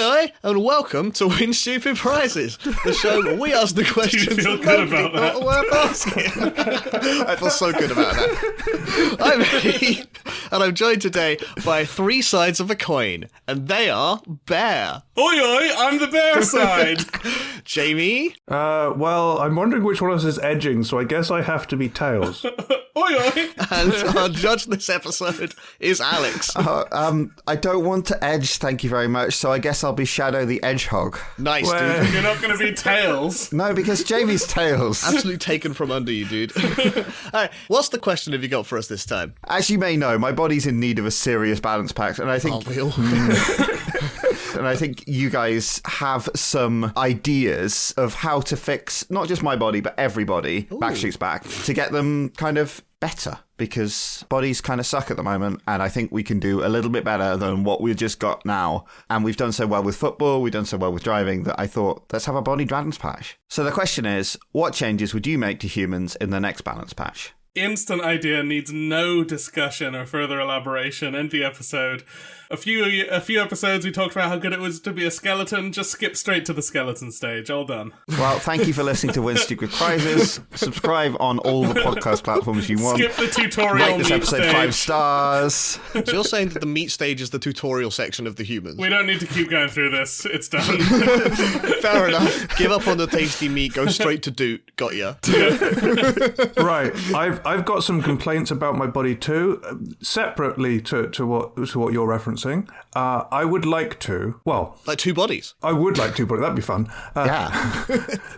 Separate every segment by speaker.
Speaker 1: Oi, and welcome to Win Stupid Prizes, the show where we ask the questions
Speaker 2: Do you feel
Speaker 1: that
Speaker 2: good
Speaker 1: nobody
Speaker 2: about that?
Speaker 1: thought were worth asking. I feel so good about that. I'm Eddie, and I'm joined today by three sides of a coin, and they are bear.
Speaker 2: Oi, I'm the bear side.
Speaker 1: Jamie.
Speaker 3: Well, I'm wondering which one of us is edging, so I guess I have to be tails.
Speaker 2: Oi.
Speaker 1: And our judge this episode is Alex.
Speaker 4: I don't want to edge, thank you very much, so I guess I'll be Shadow the Hedgehog.
Speaker 1: Nice,
Speaker 3: Well-
Speaker 1: dude.
Speaker 2: You're not going to be tails.
Speaker 4: No, because Jamie's tails.
Speaker 1: Absolutely taken from under you, dude. All right, what's the question have you got for us this time?
Speaker 4: As you may know, my body's in need of a serious balance pack, and I think...
Speaker 1: Aren't we all?
Speaker 4: And I think you guys have some ideas of how to fix not just my body, but everybody, Backstreet's back, to get them kind of better. Because bodies kind of suck at the moment, and I think we can do a little bit better than what we've just got now. And we've done so well with football, we've done so well with driving, that I thought, let's have a body balance patch. So the question is, what changes would you make to humans in the next balance patch?
Speaker 2: Instant idea, needs no discussion or further elaboration. End the episode. A few episodes we talked about how good it was to be a skeleton. Just skip straight to the skeleton stage. All done.
Speaker 4: Well, thank you for listening to Win Stupid Prizes. Subscribe on all the podcast platforms you want.
Speaker 2: Skip the tutorial.
Speaker 4: Rate this
Speaker 2: meat
Speaker 4: episode
Speaker 2: stage.
Speaker 4: 5 stars.
Speaker 1: So you're saying that the meat stage is the tutorial section of the humans?
Speaker 2: We don't need to keep going through this. It's done.
Speaker 1: Fair enough. Give up on the tasty meat, go straight to doot. Got ya.
Speaker 3: Right, I've got some complaints about my body too, separately to what you're referencing. I would like to, well,
Speaker 1: Like two bodies.
Speaker 3: I would like to, but that'd be fun.
Speaker 4: Yeah.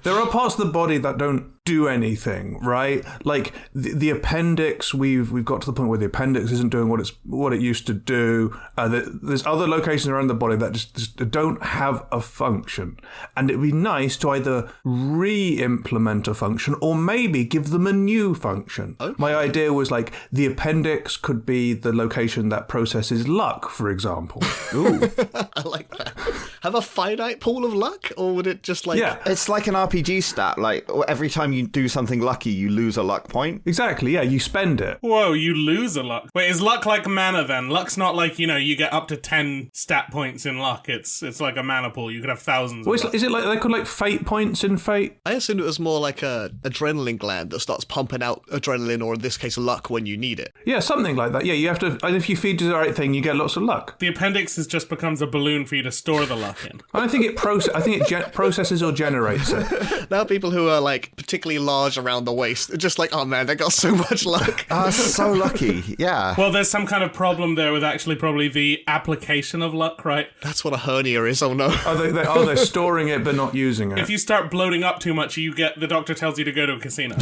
Speaker 3: There are parts of the body that don't do anything, right? Like the appendix, we've got to the point where the appendix isn't doing what it used to do. There's other locations around the body that just don't have a function, and it'd be nice to either re-implement a function or maybe give them a new function.
Speaker 1: Okay.
Speaker 3: My idea was like the appendix could be the location that processes luck, for example.
Speaker 4: Ooh.
Speaker 1: I like that. Have a finite pool of luck, or would it just like...
Speaker 3: Yeah.
Speaker 4: It's like an RPG stat. Like, every time you do something lucky, you lose a luck point.
Speaker 3: Exactly, yeah, you spend it.
Speaker 2: Whoa, you lose a luck. Wait, is luck like mana then? Luck's not like, you get up to 10 stat points in luck. It's like a mana pool. You could have thousands
Speaker 3: Well,
Speaker 2: of luck.
Speaker 3: is it like they call like fate points in Fate?
Speaker 1: I assumed it was more like a adrenaline gland that starts pumping out adrenaline, or in this case, luck when you need it.
Speaker 3: Yeah, something like that. Yeah, you have to. And if you feed the right thing, you get lots of luck.
Speaker 2: The appendix just becomes a balloon for you to store the luck in.
Speaker 3: I don't think it processes or generates it.
Speaker 1: Now people who are like particularly large around the waist are just like, oh man, they got so much luck.
Speaker 4: So lucky. Yeah.
Speaker 2: Well, there's some kind of problem there with actually probably the application of luck, right?
Speaker 1: That's what a hernia is, oh no.
Speaker 3: They're storing it but not using it,
Speaker 2: If you start bloating up too much, the doctor tells you to go to a casino.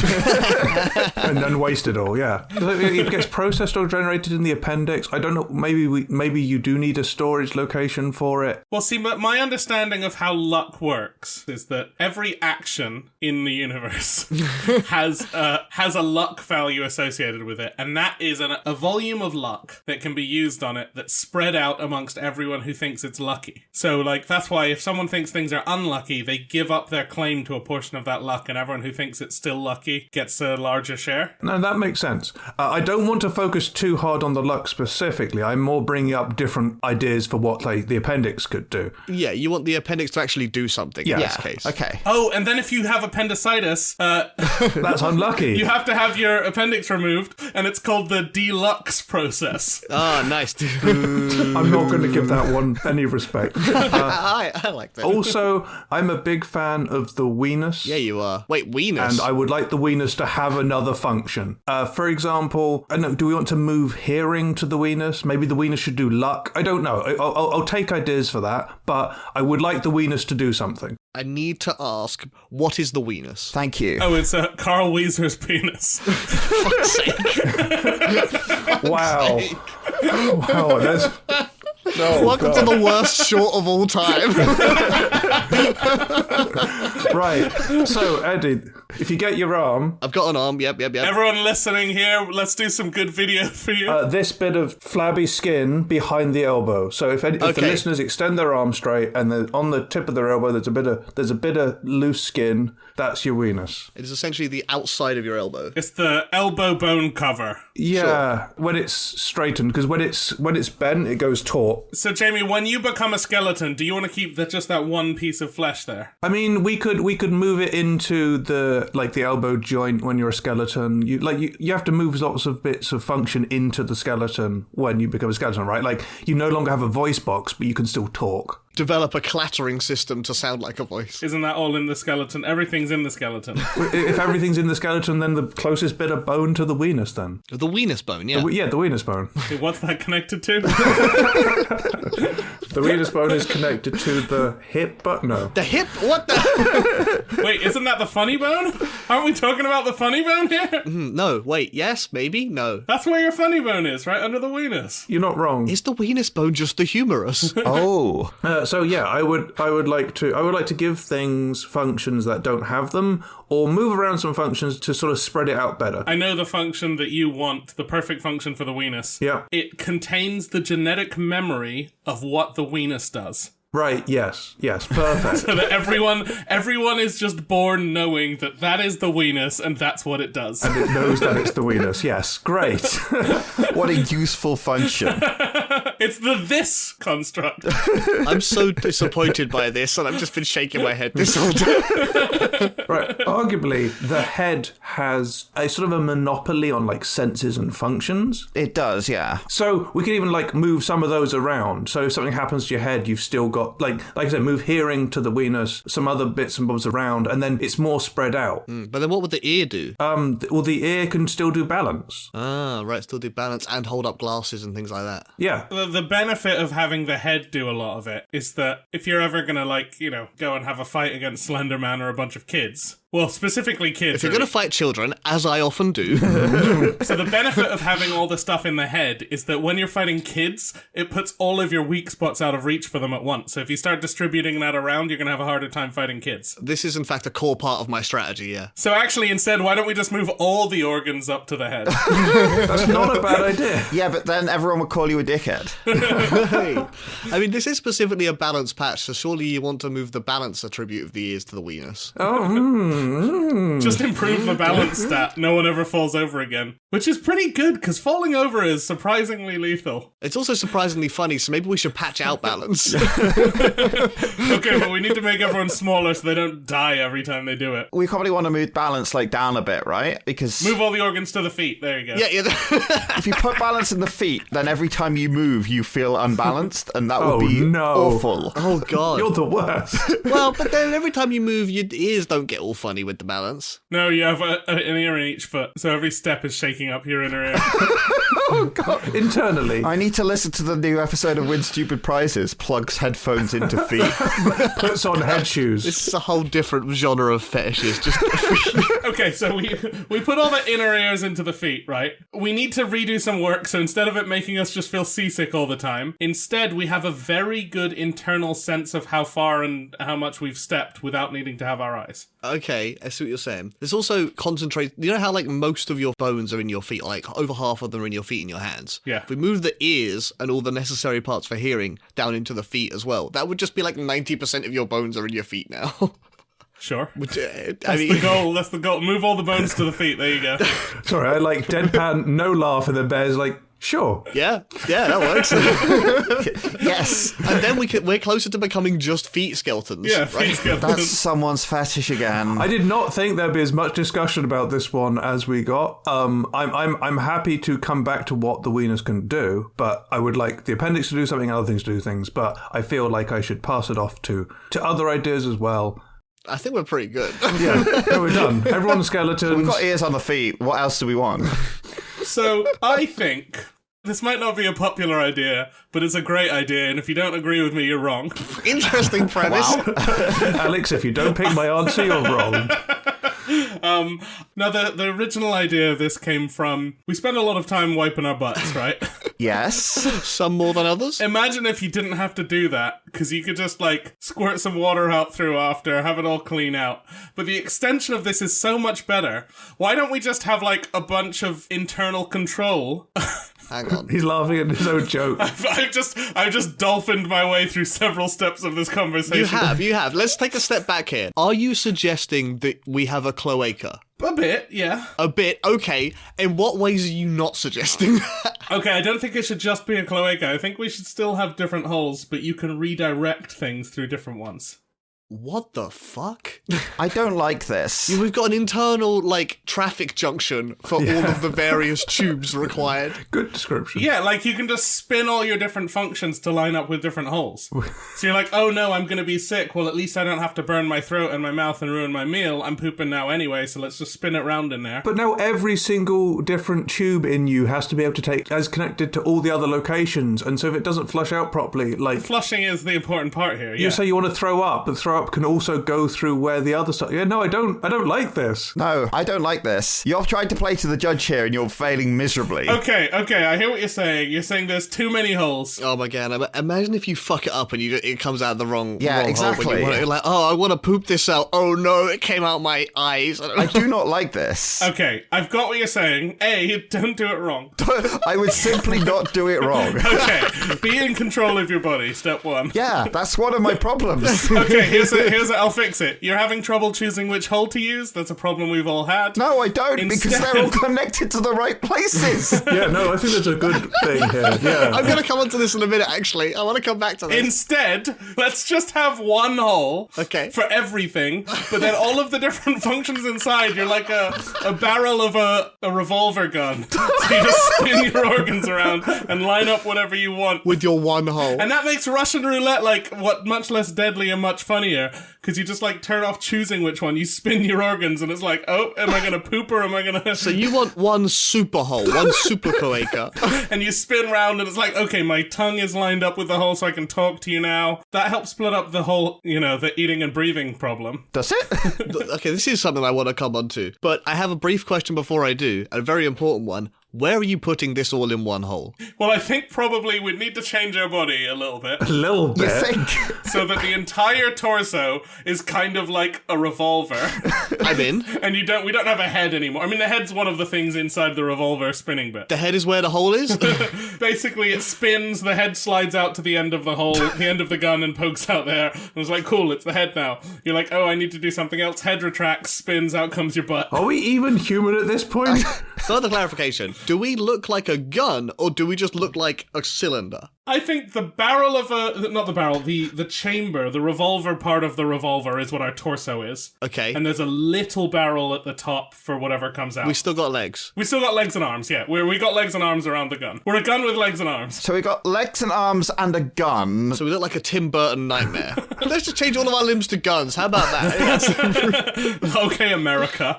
Speaker 3: and then waste it all. Yeah, it gets processed or generated in the appendix. I don't know. Maybe you do need a storage location for it.
Speaker 2: Well, see, but my understanding of how luck works is that every action in the universe has a luck value associated with it, and that is a volume of luck that can be used on it that's spread out amongst everyone who thinks it's lucky. So, like, that's why if someone thinks things are unlucky, they give up their claim to a portion of that luck, and everyone who thinks it's still lucky gets a larger share.
Speaker 3: No, that makes sense. I don't want to focus too hard on the luck specifically. I'm more bringing up different ideas for what like the appendix could do.
Speaker 1: Yeah, you want the appendix to actually do something in this
Speaker 4: Yeah.
Speaker 1: case.
Speaker 4: Okay.
Speaker 2: Oh, and then if you have appendicitis,
Speaker 3: That's unlucky.
Speaker 2: you have to have your appendix removed, and it's called the deluxe process.
Speaker 1: Ah, nice.
Speaker 3: I'm not going to give that one any respect.
Speaker 1: I like that.
Speaker 3: Also, I'm a big fan of the weenus.
Speaker 1: Yeah, you are. Wait, weenus?
Speaker 3: And I would like the weenus to have another function. For example, I don't know, do we want to move hearing to the weenus? Maybe the weenus should do luck. I don't know. I'll take ideas for that, but I would like the weenus to do something.
Speaker 1: I need to ask, what is the weenus?
Speaker 4: Thank you.
Speaker 2: Oh, it's Carl Weezer's penis.
Speaker 1: For fuck's sake.
Speaker 3: Wow. Wow, that's... Oh,
Speaker 1: Welcome to the worst short of all time.
Speaker 3: Right. So, Eddie, if you get your arm...
Speaker 1: I've got an arm, yep.
Speaker 2: Everyone listening here, let's do some good video for you.
Speaker 3: this bit of flabby skin behind the elbow. So if the
Speaker 1: Okay.
Speaker 3: listeners extend their arm straight and on the tip of their elbow there's a bit of loose skin, that's your weenus.
Speaker 1: It is essentially the outside of your elbow.
Speaker 2: It's the elbow bone cover.
Speaker 3: Yeah, when it's straightened, because when it's bent, it goes taut.
Speaker 2: So, Jamie, when you become a skeleton, do you want to keep just that one piece of flesh there?
Speaker 3: I mean, we could move it into the elbow joint when you're a skeleton. You have to move lots of bits of function into the skeleton when you become a skeleton, right? Like, you no longer have a voice box, but you can still talk.
Speaker 1: Develop a clattering system to sound like a voice.
Speaker 2: Isn't that all in the skeleton? Everything's in the skeleton.
Speaker 3: If everything's in the skeleton, then the closest bit of bone to the weenus, then.
Speaker 1: The weenus bone, yeah.
Speaker 3: The weenus bone.
Speaker 2: What's that connected to?
Speaker 3: The weenus bone is connected to the hip, but no.
Speaker 1: The hip? What the?
Speaker 2: Wait, isn't that the funny bone? Aren't we talking about the funny bone here?
Speaker 1: No, wait, yes, maybe, no.
Speaker 2: That's where your funny bone is, right under the weenus.
Speaker 3: You're not wrong.
Speaker 1: Is the weenus bone just the humerus?
Speaker 4: Oh.
Speaker 3: So yeah, I would like to give things functions that don't have them, or move around some functions to sort of spread it out better.
Speaker 2: I know the function that you want, the perfect function for the weenus.
Speaker 3: Yeah.
Speaker 2: It contains the genetic memory of what the weenus does.
Speaker 3: Right, yes, perfect.
Speaker 2: So that everyone is just born knowing that is the weenus and that's what it does.
Speaker 3: And it knows that it's the weenus, yes, great.
Speaker 4: What a useful function.
Speaker 2: It's the this construct.
Speaker 1: I'm so disappointed by this, and I've just been shaking my head this whole time.
Speaker 3: Right, arguably, the head has a sort of a monopoly on, like, senses and functions.
Speaker 4: It does, yeah.
Speaker 3: So we can even, like, move some of those around. So if something happens to your head, you've still got, like I said, move hearing to the weenus, some other bits and bobs around, and then it's more spread out.
Speaker 1: But then what would the ear do?
Speaker 3: Well, the ear can still do balance.
Speaker 1: Ah, right, still do balance and hold up glasses and things like that.
Speaker 3: Yeah.
Speaker 2: The benefit of having the head do a lot of it is that if you're ever going to, go and have a fight against Slender Man or a bunch of kids, well, specifically kids.
Speaker 1: If you're going to fight children, as I often do.
Speaker 2: So the benefit of having all the stuff in the head is that when you're fighting kids, it puts all of your weak spots out of reach for them at once. So if you start distributing that around, you're going to have a harder time fighting kids.
Speaker 1: This is, in fact, a core part of my strategy, yeah.
Speaker 2: So actually, instead, why don't we just move all the organs up to the head?
Speaker 3: That's not a bad idea.
Speaker 4: Yeah, but then everyone would call you a dickhead.
Speaker 1: Hey. I mean, this is specifically a balance patch, so surely you want to move the balance attribute of the ears to the weenus.
Speaker 2: Just improve the balance stat. No one ever falls over again. Which is pretty good, because falling over is surprisingly lethal.
Speaker 1: It's also surprisingly funny, so maybe we should patch out balance.
Speaker 2: Okay, but we need to make everyone smaller so they don't die every time they do it.
Speaker 4: We probably want to move balance, like, down a bit, right? Because
Speaker 2: Move all the organs to the feet. There you go.
Speaker 1: Yeah.
Speaker 4: if you put balance in the feet, then every time you move, you feel unbalanced, and that would be awful.
Speaker 1: Oh, God.
Speaker 3: You're the worst.
Speaker 1: Well, but then every time you move, your ears don't get all funny with the balance.
Speaker 2: No, you have an ear in each foot, so every step is shaking up your inner ear.
Speaker 3: Oh, God. Internally.
Speaker 4: I need to listen to the new episode of Win Stupid Prizes. Plugs headphones into feet.
Speaker 3: Puts on head shoes.
Speaker 1: This is a whole different genre of fetishes. Just
Speaker 2: Okay, so we put all the inner ears into the feet, right? We need to redo some work, so instead of it making us just feel seasick all the time, instead we have a very good internal sense of how far and how much we've stepped without needing to have our eyes.
Speaker 1: Okay, I see what you're saying. There's also concentrate. You know how, like, most of your bones are in your feet, like over half of them are in your feet and your hands?
Speaker 2: Yeah.
Speaker 1: If we move the ears and all the necessary parts for hearing down into the feet as well, that would just be like 90% of your bones are in your feet now.
Speaker 2: Sure.
Speaker 1: Which,
Speaker 2: That's the goal. That's the goal. Move all the bones to the feet. There you go.
Speaker 3: Sorry, I like deadpan, no laugh, and the bear's like, sure.
Speaker 1: Yeah, that works.
Speaker 4: Yes.
Speaker 1: And then we're closer to becoming just feet skeletons.
Speaker 2: Yeah,
Speaker 1: right?
Speaker 2: feet skeletons.
Speaker 4: That's someone's fetish again.
Speaker 3: I did not think there'd be as much discussion about this one as we got. I'm happy to come back to what the weenus can do, but I would like the appendix to do something, other things to do things. But I feel like I should pass it off to other ideas as well.
Speaker 1: I think we're pretty good.
Speaker 3: Yeah, we're done. Everyone's skeletons.
Speaker 4: We've got ears on the feet. What else do we want?
Speaker 2: So I think this might not be a popular idea, but it's a great idea, and if you don't agree with me, you're wrong.
Speaker 1: Interesting premise.
Speaker 3: Alex, if you don't pick my answer, you're wrong.
Speaker 2: Now, the original idea of this came from, we spend a lot of time wiping our butts, right?
Speaker 4: Yes.
Speaker 1: Some more than others.
Speaker 2: Imagine if you didn't have to do that, because you could just, like, squirt some water out through after, have it all clean out. But the extension of this is so much better. Why don't we just have, like, a bunch of internal control
Speaker 1: Hang on.
Speaker 3: He's laughing at his own joke.
Speaker 2: I've just dolphined my way through several steps of this conversation.
Speaker 1: You have. Let's take a step back here. Are you suggesting that we have a cloaca?
Speaker 2: A bit, yeah.
Speaker 1: A bit, okay. In what ways are you not suggesting that?
Speaker 2: Okay, I don't think it should just be a cloaca. I think we should still have different holes, but you can redirect things through different ones.
Speaker 1: What the fuck?
Speaker 4: I don't like this.
Speaker 1: We've got an internal, traffic junction for all of the various tubes required.
Speaker 3: Good description.
Speaker 2: Yeah, you can just spin all your different functions to line up with different holes. So you're like, oh no, I'm going to be sick. Well, at least I don't have to burn my throat and my mouth and ruin my meal. I'm pooping now anyway, so let's just spin it round in there.
Speaker 3: But now every single different tube in you has to be able to take as connected to all the other locations. And so if it doesn't flush out properly,
Speaker 2: Flushing is the important part here, yeah.
Speaker 3: You say you want to throw up, but throw up can also go through where the other stuff... Yeah, no, I don't like this.
Speaker 4: No, I don't like this. You're trying to play to the judge here and you're failing miserably.
Speaker 2: Okay, I hear what you're saying. You're saying there's too many holes.
Speaker 1: Oh my god, imagine if you fuck it up and it comes out the wrong
Speaker 4: Yeah,
Speaker 1: wrong
Speaker 4: exactly.
Speaker 1: hole when you want it. You're like, oh, I want to poop this out. Oh no, it came out my eyes.
Speaker 4: I do not like this.
Speaker 2: Okay, I've got what you're saying. A, don't do it wrong.
Speaker 4: I would simply not do it wrong.
Speaker 2: Okay, be in control of your body, step one.
Speaker 4: Yeah, that's one of my problems.
Speaker 2: Okay, here's it, I'll fix it. You're having trouble choosing which hole to use. That's a problem we've all had.
Speaker 4: No, I don't, because
Speaker 2: Instead-
Speaker 4: they're all connected to the right places.
Speaker 3: Yeah, no, I think that's a good thing here. Yeah.
Speaker 1: I'm going to come on to this in a minute, actually. I want to come back to this.
Speaker 2: Instead, let's just have one hole
Speaker 1: Okay.
Speaker 2: for everything, but then all of the different functions inside, you're like a barrel of a revolver gun. So you just spin your organs around and line up whatever you want.
Speaker 1: With your one hole.
Speaker 2: And that makes Russian roulette much less deadly and much funnier, because you just turn off choosing which one. You spin your organs and it's like, oh, am I gonna poop or am I gonna...
Speaker 1: So you want one super hole, one super cloaca.
Speaker 2: And you spin round and it's like, okay, my tongue is lined up with the hole so I can talk to you now. That helps split up the whole, the eating and breathing problem.
Speaker 4: Does it?
Speaker 1: Okay, this is something I want to come on to. But I have a brief question before I do, a very important one. Where are you putting this all in one hole?
Speaker 2: Well, I think probably we'd need to change our body a little bit.
Speaker 3: A little
Speaker 4: You
Speaker 3: bit.
Speaker 4: think?
Speaker 2: So that the entire torso is kind of like a revolver.
Speaker 1: I'm in.
Speaker 2: And we don't have a head anymore. I mean, the head's one of the things inside the revolver spinning bit.
Speaker 1: The head is where the hole is?
Speaker 2: Basically, it spins, the head slides out to the end of the hole, the end of the gun, and pokes out there. And it's like, cool, it's the head now. You're like, oh, I need to do something else. Head retracts, spins, out comes your butt.
Speaker 3: Are we even human at this point?
Speaker 1: Further clarification. Do we look like a gun, or do we just look like a cylinder?
Speaker 2: I think the barrel of not the barrel, the chamber, the revolver part of the revolver is what our torso is.
Speaker 1: Okay.
Speaker 2: And there's a little barrel at the top for whatever comes out.
Speaker 1: We still got legs.
Speaker 2: We still got legs and arms, yeah. We got legs and arms around the gun. We're a gun with legs and arms.
Speaker 4: So we got legs and arms and a gun.
Speaker 1: So we look like a Tim Burton nightmare. Let's just change all of our limbs to guns. How about that?
Speaker 2: Okay, America.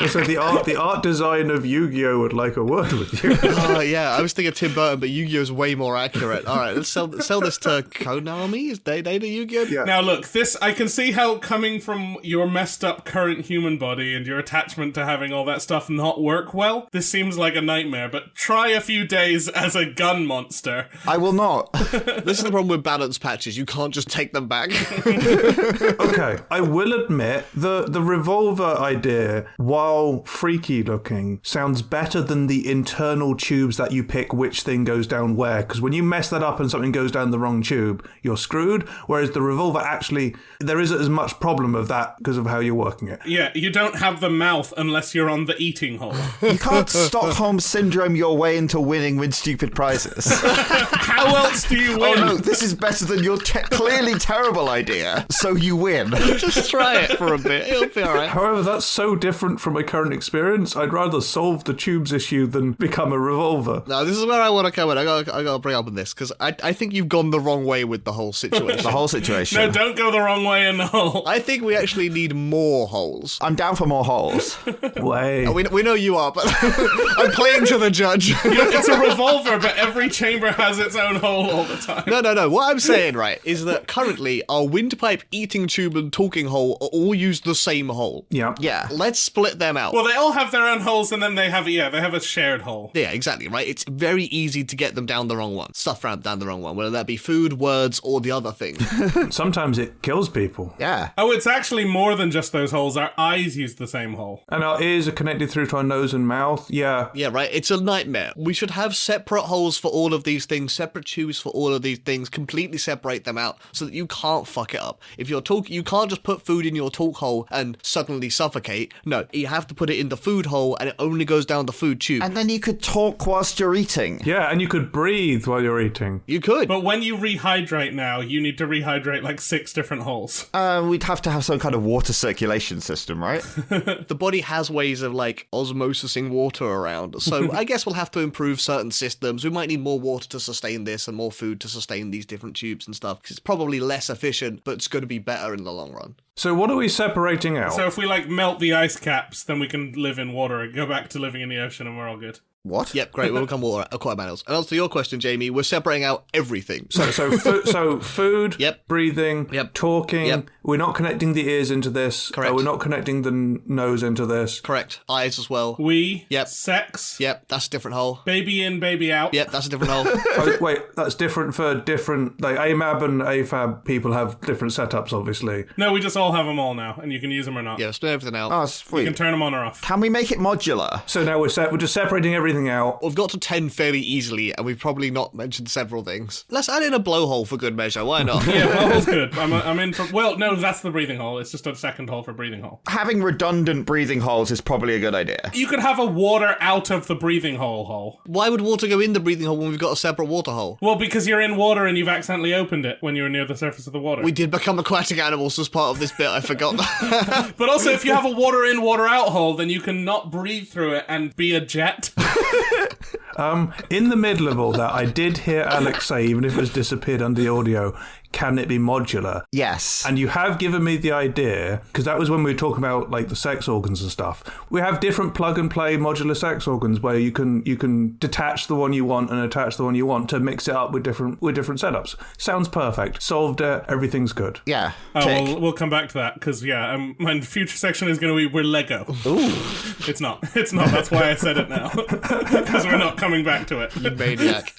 Speaker 3: So the art design of Yu-Gi-Oh would like a word with you.
Speaker 1: Oh, yeah. I was thinking Tim Burton, but Yu-Gi-Oh's way more accurate. All right, let's sell this to Konami. Is they the Yu-Gi-Oh?
Speaker 3: Yeah.
Speaker 2: Now look, this, I can see how coming from your messed up current human body and your attachment to having all that stuff not work well, this seems like a nightmare, but try a few days as a gun monster.
Speaker 4: I will not.
Speaker 1: This is the problem with balance patches. You can't just take them back.
Speaker 3: Okay, I will admit the revolver idea, while freaky looking, sounds better than the internal tubes that you pick which thing goes down where, because when you mess that up and something goes down the wrong tube, you're screwed, whereas the revolver actually, there isn't as much problem of that because of how you're working it.
Speaker 2: Yeah, you don't have the mouth unless you're on the eating hole.
Speaker 4: You can't Stockholm Syndrome your way into winning with stupid prizes.
Speaker 2: How else do you
Speaker 4: Oh
Speaker 2: win?
Speaker 4: no, this is better than your clearly terrible idea, so you win.
Speaker 1: Just try it for a bit. It'll be all right.
Speaker 3: However, that's so different from my current experience. I'd rather solve the tubes issue than become a revolver.
Speaker 1: Now, this is where I want to come in. I got to bring up on this, because I think you've gone the wrong way with the whole situation.
Speaker 4: The whole situation.
Speaker 2: No, don't go the wrong way in the hole.
Speaker 1: I think we actually need more holes.
Speaker 4: I'm down for more holes.
Speaker 3: Way.
Speaker 1: We know you are, but I'm playing to the judge.
Speaker 2: It's a revolver, but every chamber has its own hole all the time.
Speaker 1: No. What I'm saying, right, is that currently our windpipe, eating tube, and talking hole are all use the same hole.
Speaker 3: Yeah.
Speaker 4: Yeah.
Speaker 1: Let's split them out.
Speaker 2: Well, they all have their own holes, and then they have a shared hole.
Speaker 1: Yeah, exactly, right? It's very easy to get them down the wrong one. Stuff stuff down the wrong one, whether that be food, words, or the other thing.
Speaker 3: Sometimes it kills people.
Speaker 4: Yeah.
Speaker 2: Oh, it's actually more than just those holes. Our eyes use the same hole.
Speaker 3: And our ears are connected through to our nose and mouth. Yeah.
Speaker 1: Yeah, right. It's a nightmare. We should have separate holes for all of these things, separate tubes for all of these things, completely separate them out so that you can't fuck it up. If you're you can't just put food in your talk hole and suddenly suffocate. No, you have to put it in the food hole and it only goes down the food tube.
Speaker 4: And then you could talk whilst you're eating.
Speaker 3: Yeah, and you could breathe while you're eating.
Speaker 1: You could.
Speaker 2: But when you rehydrate now, you need to rehydrate like 6 different holes.
Speaker 4: We'd have to have some kind of water circulation system, right?
Speaker 1: The body has ways of like osmosising water around. So I guess we'll have to improve certain systems. We might need more water to sustain this and more food to sustain these different tubes and stuff. Because it's probably less efficient, but it's going to be better in the long run.
Speaker 3: So what are we separating out?
Speaker 2: So if we like melt the ice caps, then we can live in water and go back to living in the ocean and we're all good.
Speaker 4: What?
Speaker 1: Yep, great. We'll become aquatic animals. And answer to your question, Jamie, we're separating out everything.
Speaker 3: So food,
Speaker 1: Yep.
Speaker 3: breathing,
Speaker 1: Yep.
Speaker 3: talking.
Speaker 1: Yep.
Speaker 3: We're not connecting the ears into this.
Speaker 1: Correct.
Speaker 3: We're not connecting the nose into this.
Speaker 1: Correct. Eyes as well.
Speaker 2: Yep. Sex.
Speaker 1: Yep, that's a different hole.
Speaker 2: Baby in, baby out.
Speaker 1: Yep, that's a different hole.
Speaker 3: Oh, wait, that's different for different. Like AMAB and AFAB people have different setups, obviously.
Speaker 2: No, we just all have them all now, and you can use them or not.
Speaker 1: Yeah, split everything out.
Speaker 4: Oh,
Speaker 2: You
Speaker 4: sweet.
Speaker 2: can turn them on or off.
Speaker 4: Can we make it modular?
Speaker 3: So now we're just separating everything out.
Speaker 1: We've got to 10 fairly easily, and we've probably not mentioned several things. Let's add in a blowhole for good measure. Why not?
Speaker 2: Yeah, blowhole's good. I'm in for... Well, no, that's the breathing hole. It's just a second hole for breathing hole.
Speaker 4: Having redundant breathing holes is probably a good idea.
Speaker 2: You could have a water out of the breathing hole.
Speaker 1: Why would water go in the breathing hole when we've got a separate water hole?
Speaker 2: Well, because you're in water and you've accidentally opened it when you were near the surface of the water.
Speaker 1: We did become aquatic animals as part of this bit. I forgot that.
Speaker 2: But also, if you have a water in, water out hole, then you can not breathe through it and be a jet.
Speaker 3: In the middle of all that, I did hear Alex say, even if it's disappeared under the audio, can it be modular?
Speaker 4: Yes.
Speaker 3: And you have given me the idea, because that was when we were talking about like the sex organs and stuff. We have different plug and play modular sex organs where you can detach the one you want and attach the one you want to mix it up with different setups. Sounds perfect. Solved it. Everything's good.
Speaker 4: Yeah.
Speaker 2: Oh,
Speaker 4: Tick.
Speaker 2: we'll come back to that, because, my future section is going to be we're Lego. Ooh. It's not. That's why I said it now. Because we're not coming back to it.
Speaker 1: You maniac.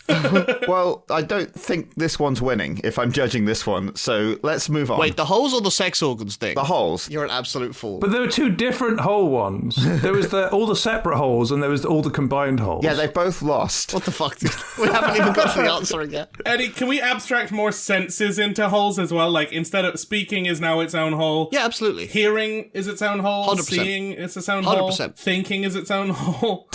Speaker 4: Well, I don't think this one's winning, if I'm judging this one, so let's move on.
Speaker 1: Wait, the holes or the sex organs thing?
Speaker 4: The holes.
Speaker 1: You're an absolute fool.
Speaker 3: But there were two different hole ones. There was all the separate holes and there was all the combined holes.
Speaker 4: Yeah, they've both lost.
Speaker 1: What the fuck? We haven't even got to the answer yet.
Speaker 2: Eddie, can we abstract more senses into holes as well? Like, instead of speaking is now its own hole.
Speaker 1: Yeah, absolutely.
Speaker 2: Hearing is its own hole.
Speaker 1: 100%.
Speaker 2: Seeing is its own hole.
Speaker 1: 100%.
Speaker 2: Thinking is its own hole.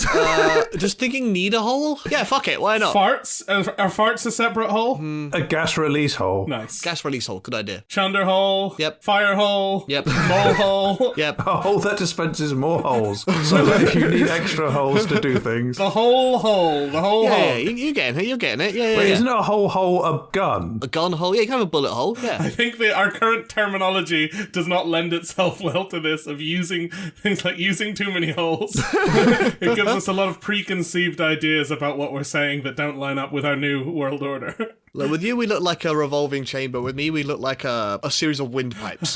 Speaker 1: Does thinking need a hole? Yeah, fuck it. Why not?
Speaker 2: Farts? Are farts a separate hole?
Speaker 3: A gas release hole.
Speaker 2: Nice.
Speaker 1: Gas release hole. Good idea.
Speaker 2: Chunder hole.
Speaker 1: Yep.
Speaker 2: Fire hole.
Speaker 1: Yep.
Speaker 2: Mole hole.
Speaker 1: Yep.
Speaker 3: A hole that dispenses more holes. So that if you need extra holes to do things.
Speaker 2: The whole hole. The whole
Speaker 1: Yeah,
Speaker 2: hole.
Speaker 1: you're getting it. You're getting it. Yeah.
Speaker 3: Wait, isn't a whole hole a gun?
Speaker 1: A gun hole? Yeah, you can have a bullet hole. Yeah.
Speaker 2: I think that our current terminology does not lend itself well to this of using things like using too many holes. It gives us a lot of preconceived ideas about what we're saying that don't line up with our new world order.
Speaker 1: Look, with you, we look like a revolving chamber. With me, we look like a series of windpipes.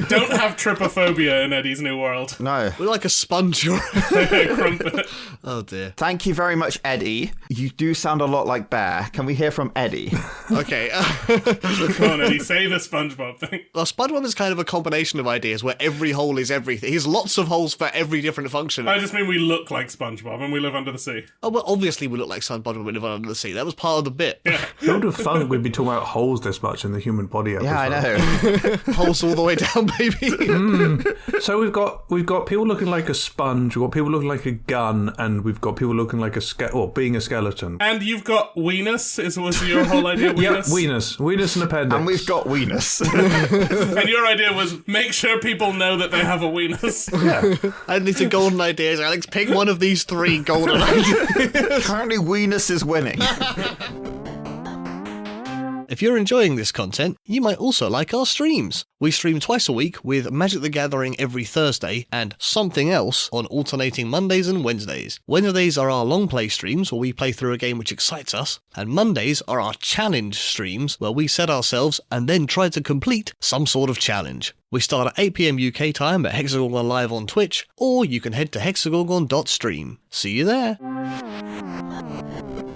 Speaker 2: Don't have trypophobia in Eddie's new world.
Speaker 4: No.
Speaker 1: We're like a sponge. Or...
Speaker 2: Crumpet.
Speaker 1: Oh, dear.
Speaker 4: Thank you very much, Eddie. You do sound a lot like Bear. Can we hear from Eddie?
Speaker 1: Okay.
Speaker 2: Come on, Eddie, say the SpongeBob thing.
Speaker 1: Well, SpongeBob is kind of a combination of ideas where every hole is everything. He has lots of holes for every different function.
Speaker 2: I just mean we look like SpongeBob and we live under the sea.
Speaker 1: Oh, well, obviously we look like SpongeBob when we live under the sea. That was part of the bit.
Speaker 3: Who would have thunk we'd be talking about holes this much in the human body episode?
Speaker 4: Yeah, I know.
Speaker 1: Holes all the way down, baby.
Speaker 3: So we've got people looking like a sponge, we've got people looking like a gun, and we've got people looking like being a skeleton.
Speaker 2: And you've got weenus, was your whole idea,
Speaker 3: Yeah,
Speaker 2: weenus?
Speaker 3: weenus and appendix.
Speaker 4: And we've got weenus.
Speaker 2: And your idea was make sure people know that they have a weenus.
Speaker 1: I need some golden ideas, Alex. Pick one of these 3 golden ideas.
Speaker 4: Currently, weenus is winning.
Speaker 1: If you're enjoying this content, you might also like our streams. We stream twice a week with Magic the Gathering every Thursday and Something Else on alternating Mondays and Wednesdays. Wednesdays are our long play streams where we play through a game which excites us, and Mondays are our challenge streams where we set ourselves and then try to complete some sort of challenge. We start at 8 PM UK time at Hexagorgon Live on Twitch, or you can head to hexagorgon.stream. See you there!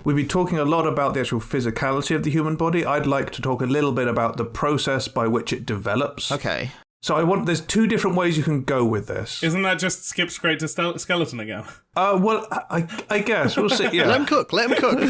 Speaker 3: We've been talking a lot about the actual physicality of the human body. I'd like to talk a little bit about the process by which it develops.
Speaker 4: Okay.
Speaker 3: So there's two different ways you can go with this.
Speaker 2: Isn't that just skip straight to skeleton again?
Speaker 3: Well, I guess. We'll see. Yeah.
Speaker 1: Let him cook.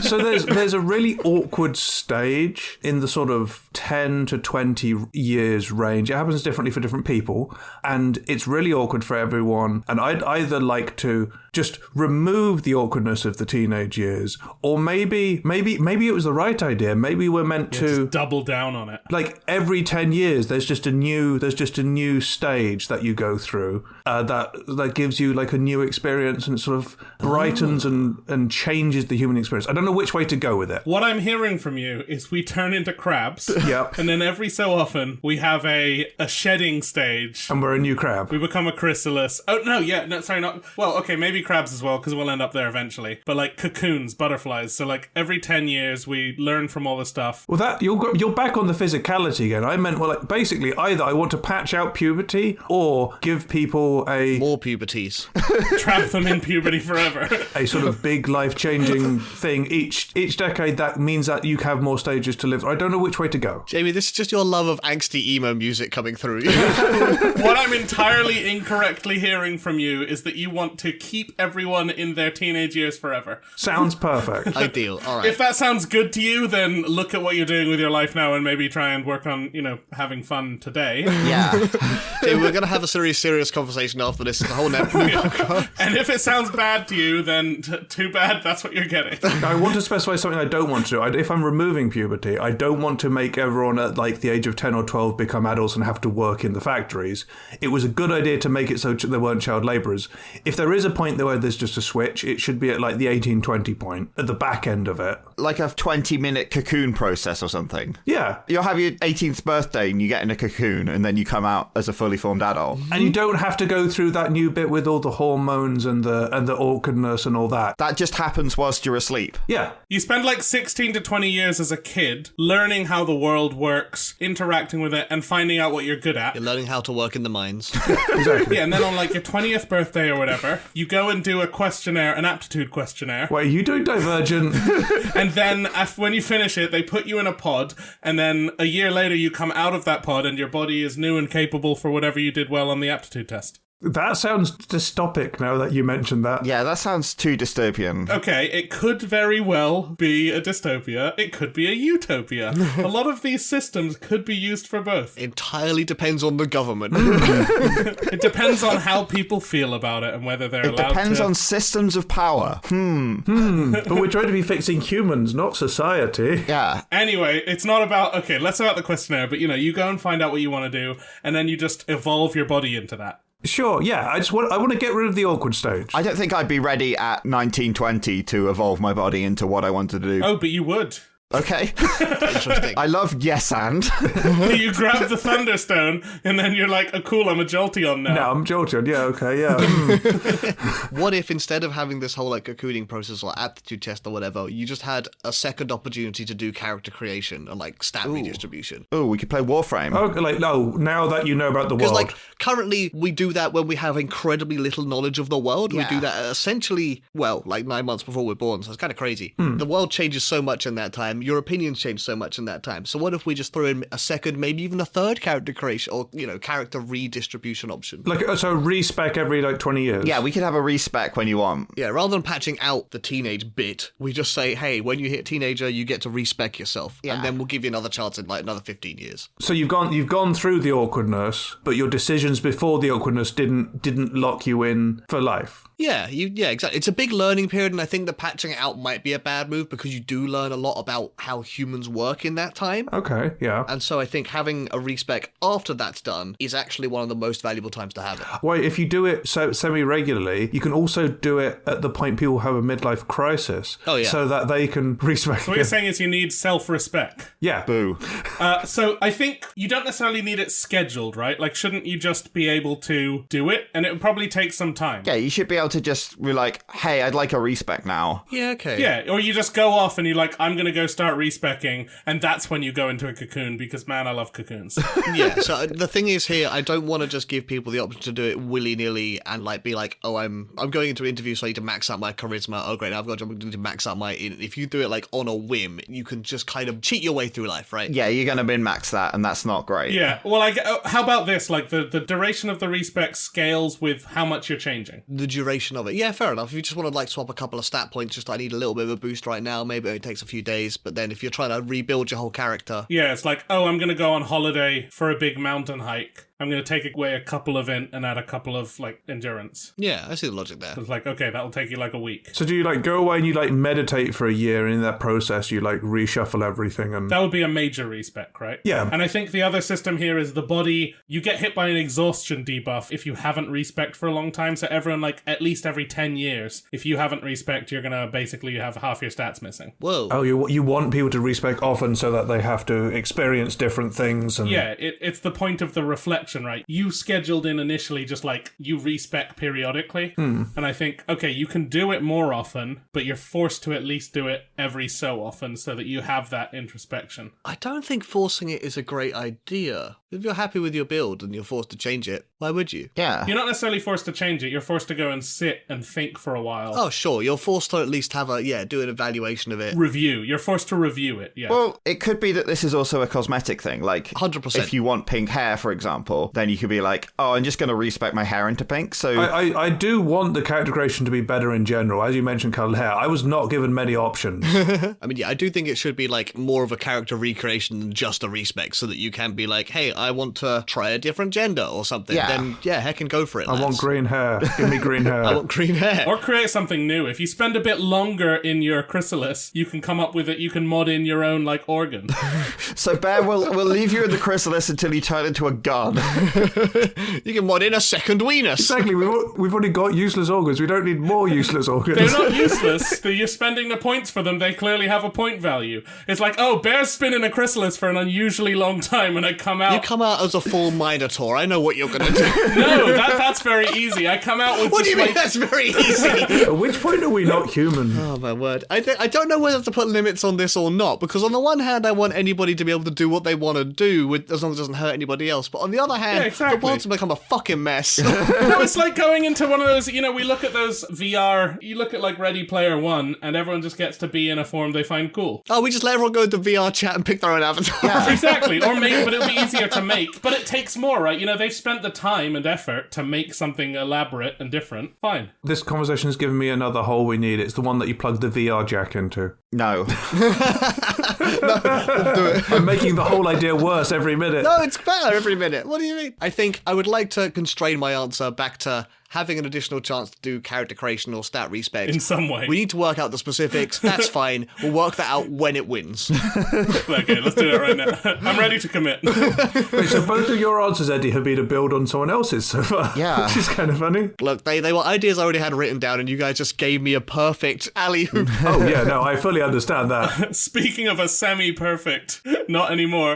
Speaker 3: So there's a really awkward stage in the sort of 10 to 20 years range. It happens differently for different people, and it's really awkward for everyone. And I'd either like to just remove the awkwardness of the teenage years, or maybe it was the right idea. Maybe we're meant to
Speaker 2: just double down on it.
Speaker 3: Like every 10 years, there's just a new stage that you go through that gives you like a new experience, and it sort of brightens and changes the human experience. I don't know which way to go with it.
Speaker 2: What I'm hearing from you is we turn into crabs.
Speaker 3: Yep.
Speaker 2: And then every so often we have a shedding stage.
Speaker 3: And we're a new crab.
Speaker 2: We become a chrysalis. Oh, no, sorry, not... Well, okay, maybe crabs as well, because we'll end up there eventually. But like cocoons, butterflies. So like every 10 years we learn from all the stuff.
Speaker 3: Well, that you're back on the physicality again. I meant, well, like basically either I want to patch out puberty or give people
Speaker 1: more puberties.
Speaker 2: Trap them in puberty forever.
Speaker 3: A sort of big life-changing thing. Each decade, that means that you have more stages to live through. I don't know which way to go.
Speaker 1: Jamie, this is just your love of angsty emo music coming through.
Speaker 2: What I'm entirely incorrectly hearing from you is that you want to keep everyone in their teenage years forever.
Speaker 3: Sounds perfect.
Speaker 1: Ideal. All right.
Speaker 2: If that sounds good to you, then look at what you're doing with your life now and maybe try and work on, having fun today.
Speaker 4: Yeah.
Speaker 1: Jamie, we're going to have a serious conversation after this. The whole network.
Speaker 2: And if it sounds bad to you, then too bad, that's what you're getting.
Speaker 3: I want to specify something I don't want to do. If I'm removing puberty, I don't want to make everyone at like the age of 10 or 12 become adults and have to work in the factories. It was a good idea to make it so there weren't child labourers. If there is a point where there's just a switch, it should be at like the 18-20 point, at the back end of it.
Speaker 4: Like a 20-minute cocoon process or something.
Speaker 3: Yeah.
Speaker 4: You'll have your 18th birthday and you get in a cocoon and then you come out as a fully formed adult.
Speaker 3: And you don't have to go through that new bit with all the hormones and the awkwardness and all that.
Speaker 4: That just happens whilst you're asleep.
Speaker 3: Yeah.
Speaker 2: You spend like 16 to 20 years as a kid learning how the world works, interacting with it, and finding out what you're good at.
Speaker 1: You're learning how to work in the mines.
Speaker 3: Exactly.
Speaker 2: Yeah, and then on like your 20th birthday or whatever, you go and do a questionnaire, an aptitude questionnaire.
Speaker 3: Wait, are you doing Divergent?
Speaker 2: And then when you finish it, they put you in a pod, and then a year later you come out of that pod and your body is new and capable for whatever you did well on the aptitude test.
Speaker 3: That sounds dystopic now that you mentioned that.
Speaker 4: Yeah, that sounds too dystopian.
Speaker 2: Okay, it could very well be a dystopia. It could be a utopia. A lot of these systems could be used for both.
Speaker 1: Entirely depends on the government.
Speaker 2: It depends on how people feel about it and whether they're allowed to...
Speaker 4: It depends on systems of power.
Speaker 3: But we're trying to be fixing humans, not society.
Speaker 4: Yeah.
Speaker 2: Anyway, it's not about... Okay, less about the questionnaire, but you go and find out what you want to do, and then you just evolve your body into that.
Speaker 3: Sure, yeah. I want to get rid of the awkward stage.
Speaker 4: I don't think I'd be ready at 1920 to evolve my body into what I wanted to do.
Speaker 2: Oh, but you would.
Speaker 4: Okay.
Speaker 1: Interesting.
Speaker 4: I love yes and.
Speaker 2: You grab the Thunderstone, and then you're like, oh, cool, I'm a Jolteon now.
Speaker 3: No, I'm Jolteon. Yeah, okay, yeah.
Speaker 1: What if instead of having this whole like cocooning process or aptitude test or whatever, you just had a second opportunity to do character creation and like stat redistribution?
Speaker 4: Oh, we could play Warframe.
Speaker 3: Okay, like, no, now that you know about the
Speaker 1: Because
Speaker 3: world.
Speaker 1: like currently we do that when we have incredibly little knowledge of the world.
Speaker 4: Yeah.
Speaker 1: We do that essentially, well, like 9 months before we're born, so it's kind of crazy. The world changes so much in that time. Your opinions change so much in that time. So what if we just throw in a second, maybe even a third character creation or, character redistribution option?
Speaker 3: Like, so respec every, 20 years.
Speaker 4: Yeah, we could have a respec when you want.
Speaker 1: Yeah, rather than patching out the teenage bit, we just say, hey, when you hit teenager, you get to respec yourself.
Speaker 4: Yeah.
Speaker 1: And then we'll give you another chance in another 15 years.
Speaker 3: So you've gone through the awkwardness, but your decisions before the awkwardness didn't lock you in for life.
Speaker 1: Yeah, exactly. It's a big learning period, and I think the patching it out might be a bad move because you do learn a lot about how humans work in that time.
Speaker 3: Okay, yeah.
Speaker 1: And so I think having a respec after that's done is actually one of the most valuable times to have it.
Speaker 3: Well, if you do it so semi-regularly, you can also do it at the point people have a midlife crisis.
Speaker 1: Oh, yeah.
Speaker 3: So that they can respec.
Speaker 2: So what you're saying is you need self-respect.
Speaker 3: Yeah.
Speaker 4: Boo.
Speaker 2: So I think you don't necessarily need it scheduled, right? Like, shouldn't you just be able to do it? And it would probably take some time.
Speaker 4: Yeah, you should be able to just be like, hey, I'd like a respec now.
Speaker 1: Yeah, okay.
Speaker 2: Yeah, or you just go off and you're like, I'm going to go start respecking, and that's when you go into a cocoon, because man, I love cocoons.
Speaker 1: Yeah, so the thing is here, I don't want to just give people the option to do it willy-nilly and like be like, oh, I'm going into an interview, so I need to max out my charisma. Oh, great, now I've got a job, I need to max out my... If you do it like on a whim, you can just kind of cheat your way through life, right?
Speaker 4: Yeah, you're going to min-max that, and that's not great.
Speaker 2: Yeah, well, how about this? Like, the duration of the respec scales with how much you're changing.
Speaker 1: The duration of it. Yeah, fair enough. If you just want to like swap a couple of stat points, just I need a little bit of a boost right now, maybe it takes a few days, but then if you're trying to rebuild your whole character...
Speaker 2: Yeah, it's like, oh, I'm going to go on holiday for a big mountain hike. I'm going to take away a couple of int and add a couple of, like, endurance.
Speaker 1: Yeah, I see the logic there.
Speaker 2: It's like, okay, that'll take you, like, a week.
Speaker 3: So do you, like, go away and you, like, meditate for a year, and in that process you, like, reshuffle everything and...
Speaker 2: That would be a major respec, right?
Speaker 3: Yeah.
Speaker 2: And I think the other system here is the body, you get hit by an exhaustion debuff if you haven't respec for a long time, so everyone, like, at least every 10 years, if you haven't respec, you're going to basically have half your stats missing.
Speaker 1: Whoa.
Speaker 3: Oh, you want people to respec often so that they have to experience different things and...
Speaker 2: Yeah, it's the point of the reflection, right? You scheduled in initially just like you respec periodically, and I think, okay, you can do it more often, but you're forced to at least do it every so often so that you have that introspection.
Speaker 1: I don't think forcing it is a great idea. If you're happy with your build and you're forced to change it, why would you?
Speaker 4: Yeah.
Speaker 2: You're not necessarily forced to change it, you're forced to go and sit and think for a while.
Speaker 1: Oh, sure, you're forced to at least have do an evaluation of it.
Speaker 2: Review. You're forced to review it, yeah.
Speaker 4: Well, it could be that this is also a cosmetic thing. Like,
Speaker 1: 100%.
Speaker 4: if you want pink hair, for example, then you could be like, oh, I'm just going to respec my hair into pink. So
Speaker 3: I do want the character creation to be better in general. As you mentioned, coloured hair, I was not given many options.
Speaker 1: I mean, yeah, I do think it should be like more of a character recreation than just a respec, so that you can be like, hey, I want to try a different gender or something.
Speaker 4: Yeah.
Speaker 1: Then, yeah, heck and go for it,
Speaker 3: I want green hair. Give me green hair.
Speaker 1: I want green hair.
Speaker 2: Or create something new. If you spend a bit longer in your chrysalis, you can come up with it, you can mod in your own, like, organ.
Speaker 4: So Bear, we'll leave you in the chrysalis until you turn into a gun.
Speaker 1: You can mod in a second weenus.
Speaker 3: Exactly, we've already got useless organs. We don't need more useless organs.
Speaker 2: They're not useless. You're spending the points for them. They clearly have a point value. It's like, oh, Bear's spinning a chrysalis for an unusually long time, and I come out...
Speaker 1: You come out as a full Minotaur. I know what you're going to do.
Speaker 2: No, that's very easy. I come out with
Speaker 1: What do
Speaker 2: just
Speaker 1: you mean
Speaker 2: like...
Speaker 1: that's very easy?
Speaker 3: At which point are we not human?
Speaker 1: Oh, my word. I don't know whether to put limits on this or not, because on the one hand, I want anybody to be able to do what they want to do, as long as it doesn't hurt anybody else. But on the other hand,
Speaker 2: Yeah, exactly.
Speaker 1: the world's become a fucking mess.
Speaker 2: No, it's like going into one of those, we look at those VR, you look at like Ready Player One, and everyone just gets to be in a form they find cool.
Speaker 1: Oh, we just let everyone go into VR chat and pick their own avatar.
Speaker 2: Exactly, or but it'll be easier to make. But it takes more, right? They've spent the time and effort to make something elaborate and different. Fine.
Speaker 3: This conversation has given me another hole we need. It's the one that you plug the VR jack into.
Speaker 4: No.
Speaker 1: Do it.
Speaker 3: I'm making the whole idea worse every minute.
Speaker 1: No, it's better every minute. What do you mean? I think I would like to constrain my answer back to having an additional chance to do character creation or stat respect.
Speaker 2: In some way.
Speaker 1: We need to work out the specifics. That's fine. We'll work that out when it wins.
Speaker 2: Okay, let's do it right now. I'm ready to commit.
Speaker 3: Wait, so both of your answers, Eddie, have been to build on someone else's so far.
Speaker 4: Yeah.
Speaker 3: Which is kind of funny.
Speaker 1: Look, they were ideas I already had written down, and you guys just gave me a perfect alley-oop.
Speaker 3: Oh, yeah, no, I fully understand that.
Speaker 2: Speaking of a semi-perfect, not anymore,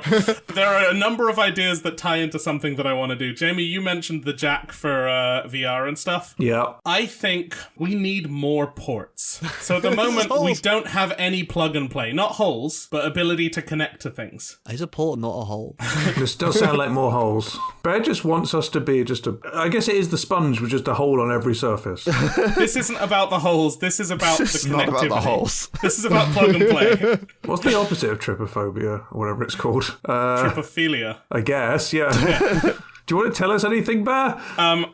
Speaker 2: there are a number of ideas that tie into something that I want to do. Jamie, you mentioned the jack for VR and stuff.
Speaker 3: Yeah.
Speaker 2: I think we need more ports. So at the moment, we don't have any plug and play. Not holes, but ability to connect to things.
Speaker 1: Is a port not a hole?
Speaker 3: This does sound like more holes. Bear just wants us to be just a... I guess it is the sponge with just a hole on every surface.
Speaker 2: This isn't about the holes. This is about the
Speaker 4: It's
Speaker 2: connectivity.
Speaker 4: not about the holes.
Speaker 2: This is about plug and play.
Speaker 3: What's the opposite of trypophobia, or whatever it's called?
Speaker 2: Trypophilia.
Speaker 3: I guess, yeah. Do you want to tell us anything, Bear?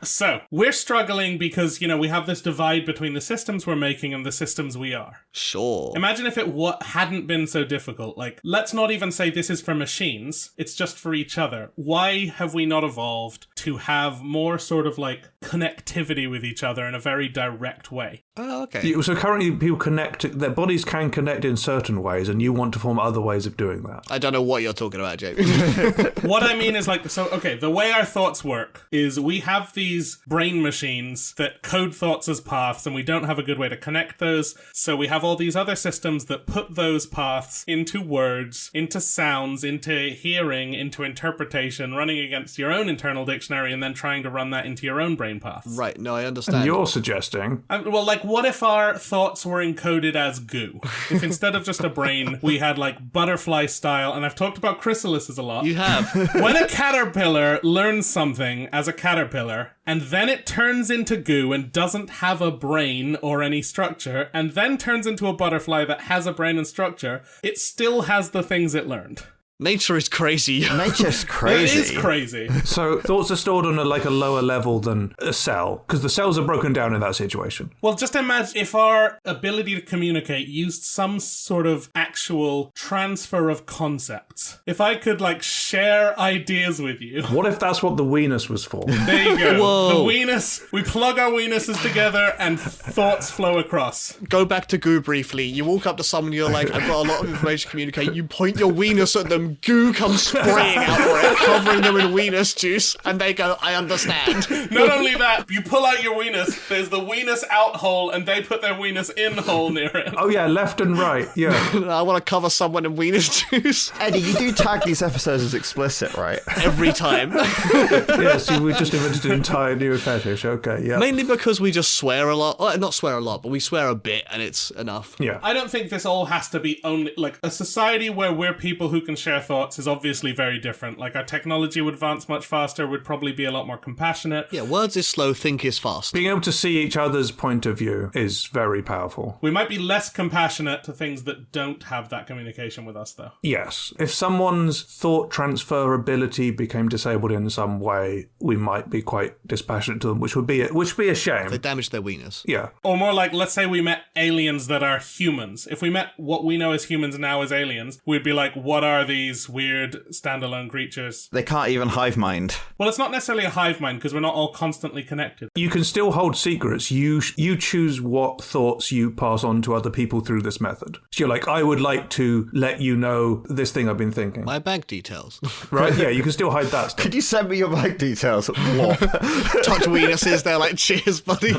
Speaker 2: So, we're struggling because, we have this divide between the systems we're making and the systems we are.
Speaker 1: Sure.
Speaker 2: Imagine if it hadn't been so difficult. Like, let's not even say this is for machines. It's just for each other. Why have we not evolved to have more sort of, like, connectivity with each other in a very direct way?
Speaker 1: Oh, okay.
Speaker 3: So currently people connect, their bodies can connect in certain ways, and you want to form other ways of doing that.
Speaker 1: I don't know what you're talking about, Jamie.
Speaker 2: What I mean is the way our thoughts work is we have these brain machines that code thoughts as paths, and we don't have a good way to connect those, so we have all these other systems that put those paths into words, into sounds, into hearing, into interpretation, running against your own internal dictionary, and then trying to run that into your own brain brain paths.
Speaker 1: Right, no, I understand.
Speaker 3: And you're suggesting...
Speaker 2: Well, like, what if our thoughts were encoded as goo? If instead of just a brain, we had, like, butterfly style, and I've talked about chrysalises a lot.
Speaker 1: You have.
Speaker 2: When a caterpillar learns something as a caterpillar, and then it turns into goo and doesn't have a brain or any structure, and then turns into a butterfly that has a brain and structure, it still has the things it learned.
Speaker 1: Nature is crazy.
Speaker 4: Nature's crazy.
Speaker 2: It is crazy.
Speaker 3: So thoughts are stored on a lower level than a cell, because the cells are broken down in that situation.
Speaker 2: Well, just imagine if our ability to communicate used some sort of actual transfer of concepts. If I could, like, share ideas with you.
Speaker 3: What if that's what the weenus was for?
Speaker 2: There you go.
Speaker 1: Whoa.
Speaker 2: The weenus, we plug our weenuses together and thoughts flow across.
Speaker 1: Go back to goo briefly. You walk up to someone, you're like, I've got a lot of information to communicate. You point your weenus at them, goo comes spraying out for it, covering them in weenus juice, and they go, I understand.
Speaker 2: Not only that, you pull out your weenus, there's the weenus out hole, and they put their weenus in hole near it.
Speaker 3: Oh yeah, left and right, yeah.
Speaker 1: I want to cover someone in weenus juice
Speaker 4: Eddie, you do tag these episodes as explicit, right?
Speaker 1: every time.
Speaker 3: Yes, we just invented an entire new fetish, okay, yeah.
Speaker 1: Mainly because we just swear a lot. Well, not swear a lot, but we swear a bit, and it's enough.
Speaker 3: Yeah.
Speaker 2: I don't think this all has to be only, like, a society where we're people who can share thoughts is obviously very different. Like, our technology would advance much faster, would probably be a lot more compassionate.
Speaker 1: Yeah, words is slow, think is fast.
Speaker 3: Being able to see each other's point of view is very powerful.
Speaker 2: We might be less compassionate to things that don't have that communication with us, though.
Speaker 3: Yes. If someone's thought transfer ability became disabled in some way, we might be quite dispassionate to them, which would be a shame.
Speaker 1: They damage their weenus.
Speaker 3: Yeah.
Speaker 2: Or more like, let's say we met aliens that are humans. If we met what we know as humans now as aliens, we'd be like, what are these weird standalone creatures?
Speaker 4: They can't even hive mind.
Speaker 2: Well, it's not necessarily a hive mind because we're not all constantly connected.
Speaker 3: You can still hold secrets. You choose what thoughts you pass on to other people through this method. So you're like, I would like to let you know this thing I've been thinking.
Speaker 1: My bank details.
Speaker 3: Right? Yeah, you can still hide that stuff.
Speaker 4: Could you send me your bank details? What?
Speaker 1: Touch weenuses, they're like, cheers, buddy.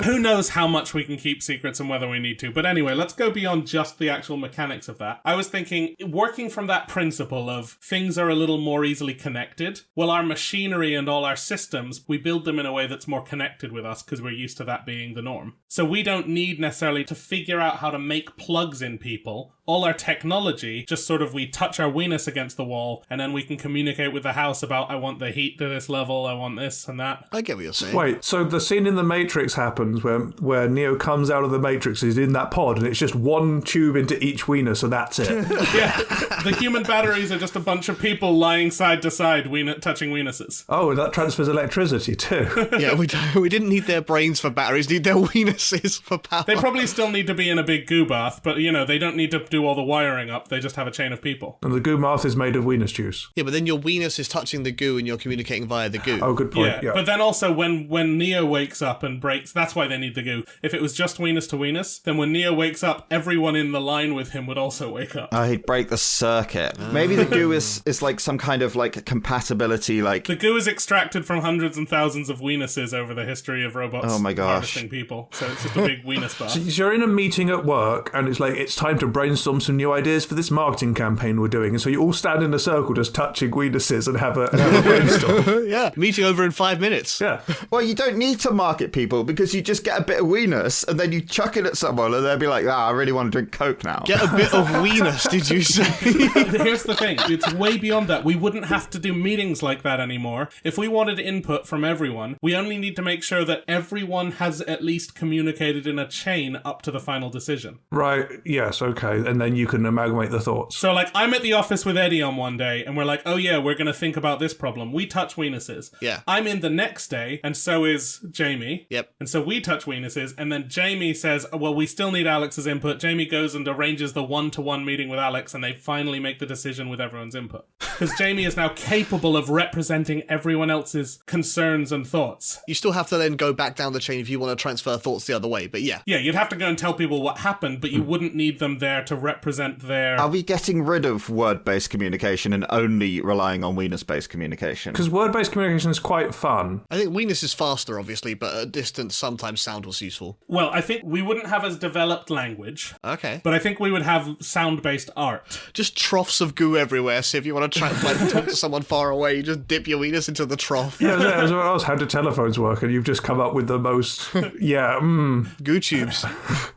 Speaker 2: Who knows how much we can keep secrets and whether we need to. But anyway, let's go beyond just the actual mechanics of that. I was thinking, working from that principle of things are a little more easily connected, well, our machinery and all our systems, we build them in a way that's more connected with us because we're used to that being the norm. So we don't need necessarily to figure out how to make plugs in people. All our technology, just sort of we touch our weenus against the wall and then we can communicate with the house about, I want the heat to this level, I want this and that.
Speaker 1: I get what you're saying.
Speaker 3: Wait, so the scene in The Matrix happens where Neo comes out of the Matrix, he's in that pod, and it's just one tube into each weenus, and that's it.
Speaker 2: Yeah, the human batteries are just a bunch of people lying side to side, touching weenuses.
Speaker 3: Oh, and that transfers electricity too.
Speaker 1: Yeah, we didn't need their brains for batteries, need their weenuses for power.
Speaker 2: They probably still need to be in a big goo bath, but, you know, they don't need to do all the wiring up. They just have a chain of people.
Speaker 3: And the goo mouth is made of weenus juice.
Speaker 1: Yeah, but then your weenus is touching the goo and you're communicating via the goo.
Speaker 3: Oh, good point. Yeah.
Speaker 2: But then also when Neo wakes up and breaks, that's why they need the goo. If it was just weenus to weenus, then when Neo wakes up, everyone in the line with him would also wake up.
Speaker 4: Oh, he'd break the circuit. Maybe the goo is like some kind of like compatibility, like...
Speaker 2: The goo is extracted from hundreds and thousands of weenuses over the history of robots
Speaker 4: Oh my gosh.
Speaker 2: harvesting people. So it's just a big weenus bath.
Speaker 3: So you're in a meeting at work, and it's like, it's time to brainstorm some new ideas for this marketing campaign we're doing. And so you all stand in a circle just touching weenuses and have a brainstorm.
Speaker 1: Yeah, meeting over in 5 minutes.
Speaker 3: Yeah.
Speaker 4: Well, you don't need to market people because you just get a bit of weenus and then you chuck it at someone and they'll be like, I really want to drink Coke now.
Speaker 1: Get a bit of weenus, did you say?
Speaker 2: Here's the thing. It's way beyond that. We wouldn't have to do meetings like that anymore. If we wanted input from everyone, we only need to make sure that everyone has at least communicated in a chain up to the final decision.
Speaker 3: Right, yes, okay. And then you can amalgamate the thoughts.
Speaker 2: So, like, I'm at the office with Eddie on one day, and we're like, oh yeah, we're going to think about this problem. We touch weenuses.
Speaker 1: Yeah.
Speaker 2: I'm in the next day, and so is Jamie.
Speaker 1: Yep.
Speaker 2: And so we touch weenuses, and then Jamie says, well, we still need Alex's input. Jamie goes and arranges the one-to-one meeting with Alex, and they finally make the decision with everyone's input. Because Jamie is now capable of representing everyone else's concerns and thoughts.
Speaker 1: You still have to then go back down the chain if you want to transfer thoughts the other way, but yeah.
Speaker 2: Yeah, you'd have to go and tell people what happened, but you wouldn't need them there to represent their...
Speaker 4: Are we getting rid of word-based communication and only relying on weenus-based communication?
Speaker 3: Because word-based communication is quite fun.
Speaker 1: I think weenus is faster, obviously, but at a distance, sometimes sound was useful.
Speaker 2: Well, I think we wouldn't have as developed language,
Speaker 1: Okay.
Speaker 2: but I think we would have sound-based art.
Speaker 1: Just troughs of goo everywhere, so if you want to talk to someone far away, you just dip your weenus into the trough.
Speaker 3: Yeah, as well as how do telephones work, and you've just come up with the most,
Speaker 1: Goo tubes.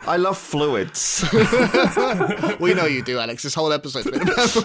Speaker 4: I love fluids.
Speaker 1: We know you do, Alex. This whole episode's been about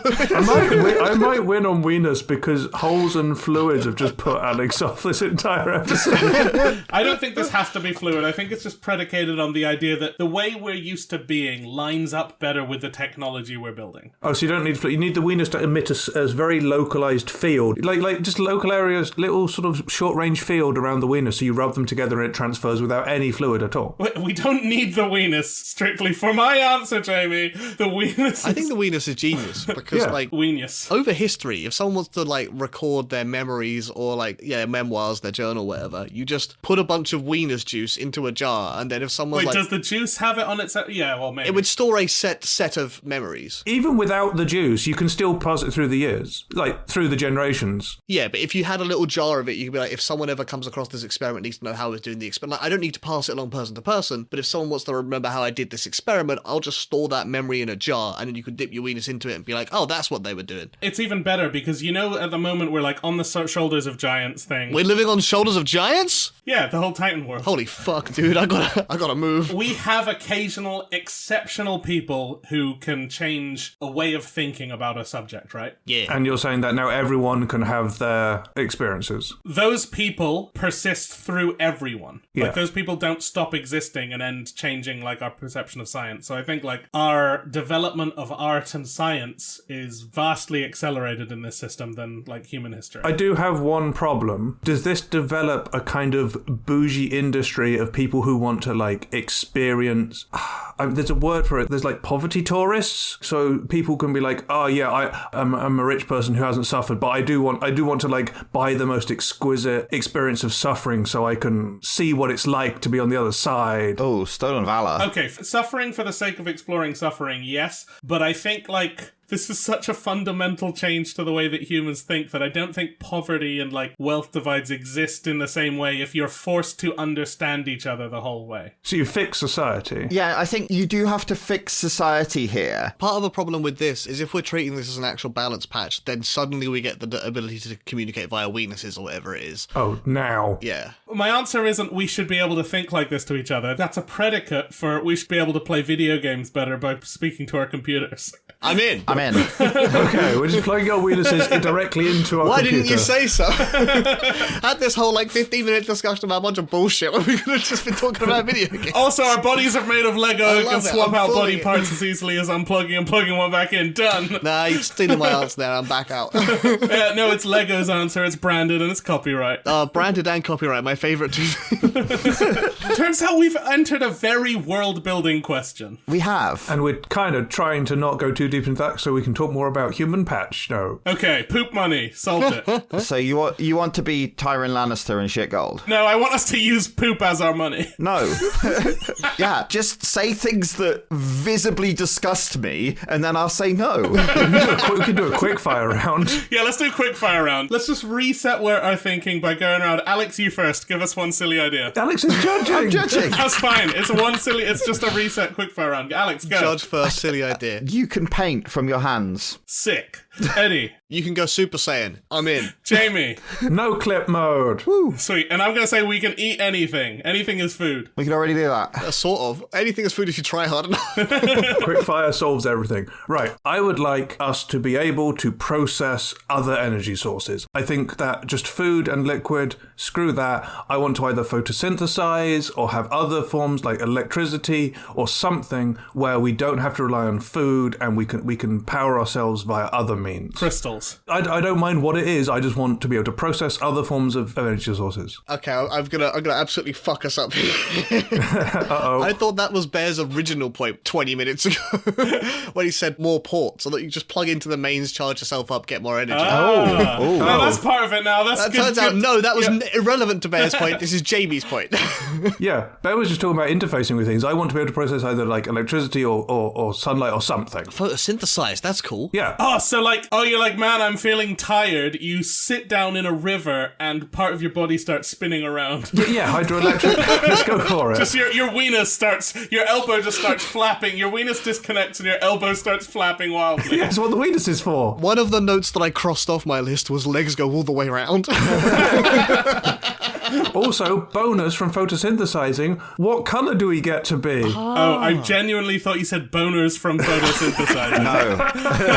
Speaker 3: I might win on weenus because holes and fluids have just put Alex off this entire episode.
Speaker 2: I don't think this has to be fluid. I think it's just predicated on the idea that the way we're used to being lines up better with the technology we're building.
Speaker 3: Oh, so you don't need fluid. You need the weenus to emit a very localized field. Like just local areas, little sort of short-range field around the weenus, so you rub them together and it transfers without any fluid at all.
Speaker 2: We don't need the weenus, strictly. For my answer, Jamie, the weenus
Speaker 1: I think the weenus is genius, because,
Speaker 3: Yeah.
Speaker 2: weenus.
Speaker 1: over history, if someone wants to, record their memories or, memoirs, their journal, whatever, you just put a bunch of weenus juice into a jar, and then if someone's
Speaker 2: Wait, does the juice have it on its... Yeah, well, maybe.
Speaker 1: it would store a set of memories.
Speaker 3: Even without the juice, you can still pass it through the years, through the generations.
Speaker 1: Yeah, but if you had a little jar of it, you could be like, if someone ever comes across this experiment, needs to know how I was doing the experiment. I don't need to pass it along person to person, but if someone wants to remember how I did this experiment, I'll just store that memory in a jar, and then you can dip your weenus into it and be like, oh, that's what they were doing.
Speaker 2: It's even better because, at the moment we're on the shoulders of giants thing.
Speaker 1: We're living on shoulders of giants?
Speaker 2: Yeah, the whole Titan world.
Speaker 1: Holy fuck, dude, I gotta move.
Speaker 2: We have occasional, exceptional people who can change a way of thinking about a subject, right?
Speaker 1: Yeah.
Speaker 3: And you're saying that now everyone can have their experiences.
Speaker 2: Those people persist through everyone.
Speaker 3: Yeah.
Speaker 2: Those people don't stop existing and end changing, our perception of science. So I think, our development of art and science is vastly accelerated in this system than, human history.
Speaker 3: I do have one problem. Does this develop a kind of bougie industry of people who want to experience? There's a word for it. There's poverty tourists. So people can be like, oh yeah, I'm a rich person who hasn't suffered, but I do want to buy the most exquisite experience of suffering so I can see what it's like to be on the other side.
Speaker 4: Oh, stolen valor.
Speaker 2: Okay, suffering for the sake of exploring suffering, yes, but I think, this is such a fundamental change to the way that humans think that I don't think poverty and, wealth divides exist in the same way if you're forced to understand each other the whole way.
Speaker 3: So you fix society.
Speaker 4: Yeah, I think you do have to fix society here.
Speaker 1: Part of the problem with this is if we're treating this as an actual balance patch, then suddenly we get the ability to communicate via weenuses or whatever it is.
Speaker 3: Oh, now.
Speaker 1: Yeah.
Speaker 2: My answer isn't we should be able to think like this to each other. That's a predicate for we should be able to play video games better by speaking to our computers.
Speaker 1: I'm in.
Speaker 3: Okay, we're just plugging our weenuses directly into our
Speaker 1: Why
Speaker 3: computer.
Speaker 1: didn't you say so? Had this whole 15-minute discussion about a bunch of bullshit when we could have just been talking about video games.
Speaker 2: Also, our bodies are made of Lego
Speaker 1: I
Speaker 2: and can
Speaker 1: love it.
Speaker 2: swap
Speaker 1: I'm
Speaker 2: out
Speaker 1: fully
Speaker 2: body
Speaker 1: in.
Speaker 2: parts as easily as unplugging and plugging one back in. Done.
Speaker 1: Nah, you're stealing my answer there. I'm back out.
Speaker 2: No, it's Lego's answer. It's branded and it's copyright.
Speaker 1: Branded and copyright, my favourite two.
Speaker 2: Turns out we've entered a very world-building question.
Speaker 4: We have.
Speaker 3: And we're kind of trying to not go too deep into that so we can talk more about human patch. No.
Speaker 2: Okay, poop money. Solved it.
Speaker 4: So you want to be Tyrion Lannister and shit gold?
Speaker 2: No, I want us to use poop as our money.
Speaker 4: No. Yeah, just say things that visibly disgust me, and then I'll say no.
Speaker 3: We can do a quick fire round.
Speaker 2: Yeah, let's do a quick fire round. Let's just reset our thinking by going around. Alex, you first. Give us one silly idea.
Speaker 3: Alex is judging.
Speaker 4: I'm judging.
Speaker 2: That's fine. It's just a reset quick fire round. Alex, go.
Speaker 1: Judge first, silly idea.
Speaker 4: You can paint from your hands.
Speaker 2: Sick. Eddie.
Speaker 1: You can go Super Saiyan. I'm in.
Speaker 2: Jamie.
Speaker 3: No clip mode.
Speaker 2: Sweet. And I'm going to say we can eat anything. Anything is food.
Speaker 4: We can already do that.
Speaker 1: Sort of. Anything is food if you try hard enough.
Speaker 3: Quick fire solves everything. Right. I would like us to be able to process other energy sources. I think that just food and liquid, screw that. I want to either photosynthesize or have other forms like electricity or something where we don't have to rely on food and we can power ourselves via other means.
Speaker 2: Crystals.
Speaker 3: I don't mind what it is. I just want to be able to process other forms of energy sources.
Speaker 1: Okay, I'm gonna absolutely fuck us up here.
Speaker 3: Uh-oh.
Speaker 1: I thought that was Bear's original point 20 minutes ago when he said more ports, so that you just plug into the mains, charge yourself up, get more energy.
Speaker 2: No, that's part of it now. That's
Speaker 1: That
Speaker 2: good.
Speaker 1: turns out, no, that was irrelevant to Bear's point. This is Jamie's point.
Speaker 3: Yeah, Bear was just talking about interfacing with things. I want to be able to process either like electricity or sunlight or something.
Speaker 1: Photosynthesized, that's cool.
Speaker 3: Yeah.
Speaker 2: Oh, so like, you're like, man, I'm feeling tired. You sit down in a river and part of your body starts spinning around.
Speaker 3: Yeah, hydroelectric. Let's go for it.
Speaker 2: Just your weenus starts, your elbow just starts flapping. Your weenus disconnects and your elbow starts flapping wildly.
Speaker 3: Yeah, that's what the weenus is for.
Speaker 1: One of the notes that I crossed off my list was legs go all the way around.
Speaker 3: Also, bonus from photosynthesizing, what colour do we get to be?
Speaker 2: Oh, I genuinely thought you said boners from photosynthesizing.
Speaker 4: No.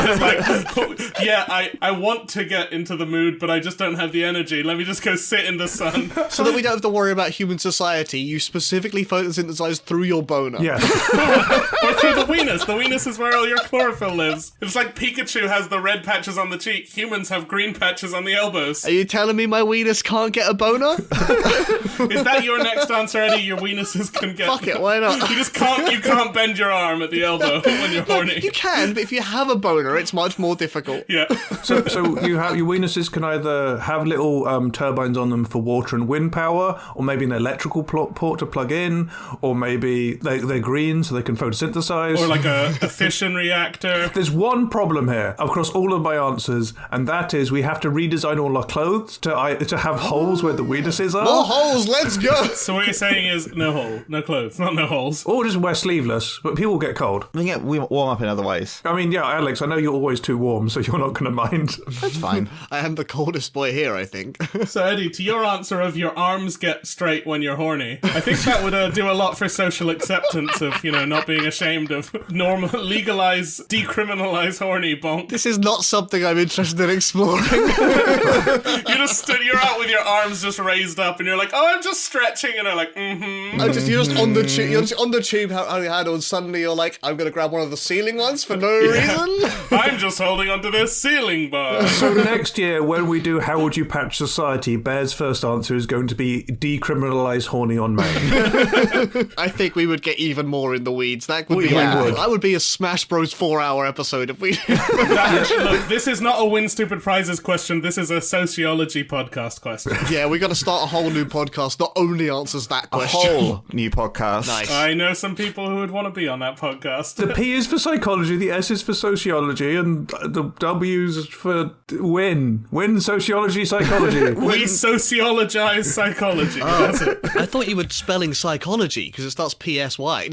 Speaker 2: It's like, yeah, I want to get into the mood, but I just don't have the energy. Let me just go sit in the sun.
Speaker 1: So that we don't have to worry about human society, you specifically photosynthesize through your boner.
Speaker 3: Yeah.
Speaker 2: Or through the weenus. The weenus is where all your chlorophyll lives. It's like Pikachu has the red patches on the cheek. Humans have green patches on the elbows.
Speaker 1: Are you telling me my weenus can't get a boner?
Speaker 2: Is that your next answer, Eddie? Your weenuses can get...
Speaker 1: Fuck it, why not?
Speaker 2: You can't bend your arm at the elbow when you're horny.
Speaker 1: You can, but if you have a boner, it's much more difficult.
Speaker 2: Yeah.
Speaker 3: So you have your weenuses can either have little turbines on them for water and wind power, or maybe an electrical port to plug in, or maybe they're green so they can photosynthesize.
Speaker 2: Or like a fission reactor.
Speaker 3: There's one problem here across all of my answers, and that is we have to redesign all our clothes to have holes where the weenuses are.
Speaker 1: More holes, let's go!
Speaker 2: So what you're saying is no hole, no clothes, not no holes.
Speaker 3: Or just wear sleeveless, but people will get cold.
Speaker 4: We can get warm up in other ways.
Speaker 3: I mean, yeah, Alex, I know you're always too warm, so you're not going to mind.
Speaker 4: That's fine.
Speaker 1: I am the coldest boy here, I think.
Speaker 2: So Eddie, to your answer of your arms get straight when you're horny, I think that would do a lot for social acceptance of, not being ashamed of decriminalize horny bonk.
Speaker 1: This is not something I'm interested in exploring.
Speaker 2: You're out with your arms just raised up and you're like, oh, I'm just stretching, and they're like,
Speaker 1: You're just on the tube. You're just on the tube. How you had, and suddenly you're like, I'm gonna grab one of the ceiling ones for no reason.
Speaker 2: I'm just holding onto this ceiling bar.
Speaker 3: So next year, when we do How Would You Patch Society, Bear's first answer is going to be decriminalise horny on Maine.
Speaker 1: I think we would get even more in the weeds. That would be
Speaker 4: would.
Speaker 1: that would be a Smash Bros 4-hour episode if we.
Speaker 2: Look, this is not a Win Stupid Prizes question. This is a sociology podcast question.
Speaker 1: Yeah, we got to start a whole new podcast that only answers that
Speaker 4: A
Speaker 1: question.
Speaker 4: whole new podcast.
Speaker 1: Nice.
Speaker 2: I know some people who would want to be on that podcast.
Speaker 3: The P is for psychology, the S is for sociology, and the W's for win. Win sociology, psychology.
Speaker 2: We sociologize psychology. That's it.
Speaker 1: I thought you were spelling psychology because it starts PSY.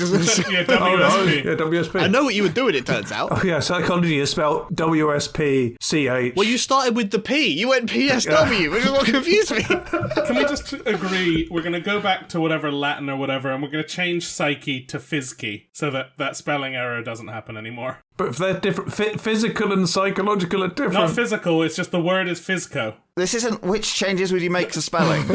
Speaker 2: Yeah,
Speaker 3: Oh, no.
Speaker 2: WSP.
Speaker 3: Yeah, WSP.
Speaker 1: I know what you were doing, it turns out.
Speaker 3: Oh, yeah, psychology is spelled WSPCH.
Speaker 1: Well, you started with the P. You went PSW, which is what confused me.
Speaker 2: Can we just agree we're going to go back to whatever Latin or whatever, and we're going to change psyche to physky so that spelling error doesn't happen anymore?
Speaker 3: But if they're different, physical and psychological are different.
Speaker 2: Not physical, it's just the word is physco.
Speaker 4: This isn't which changes would you make to spelling?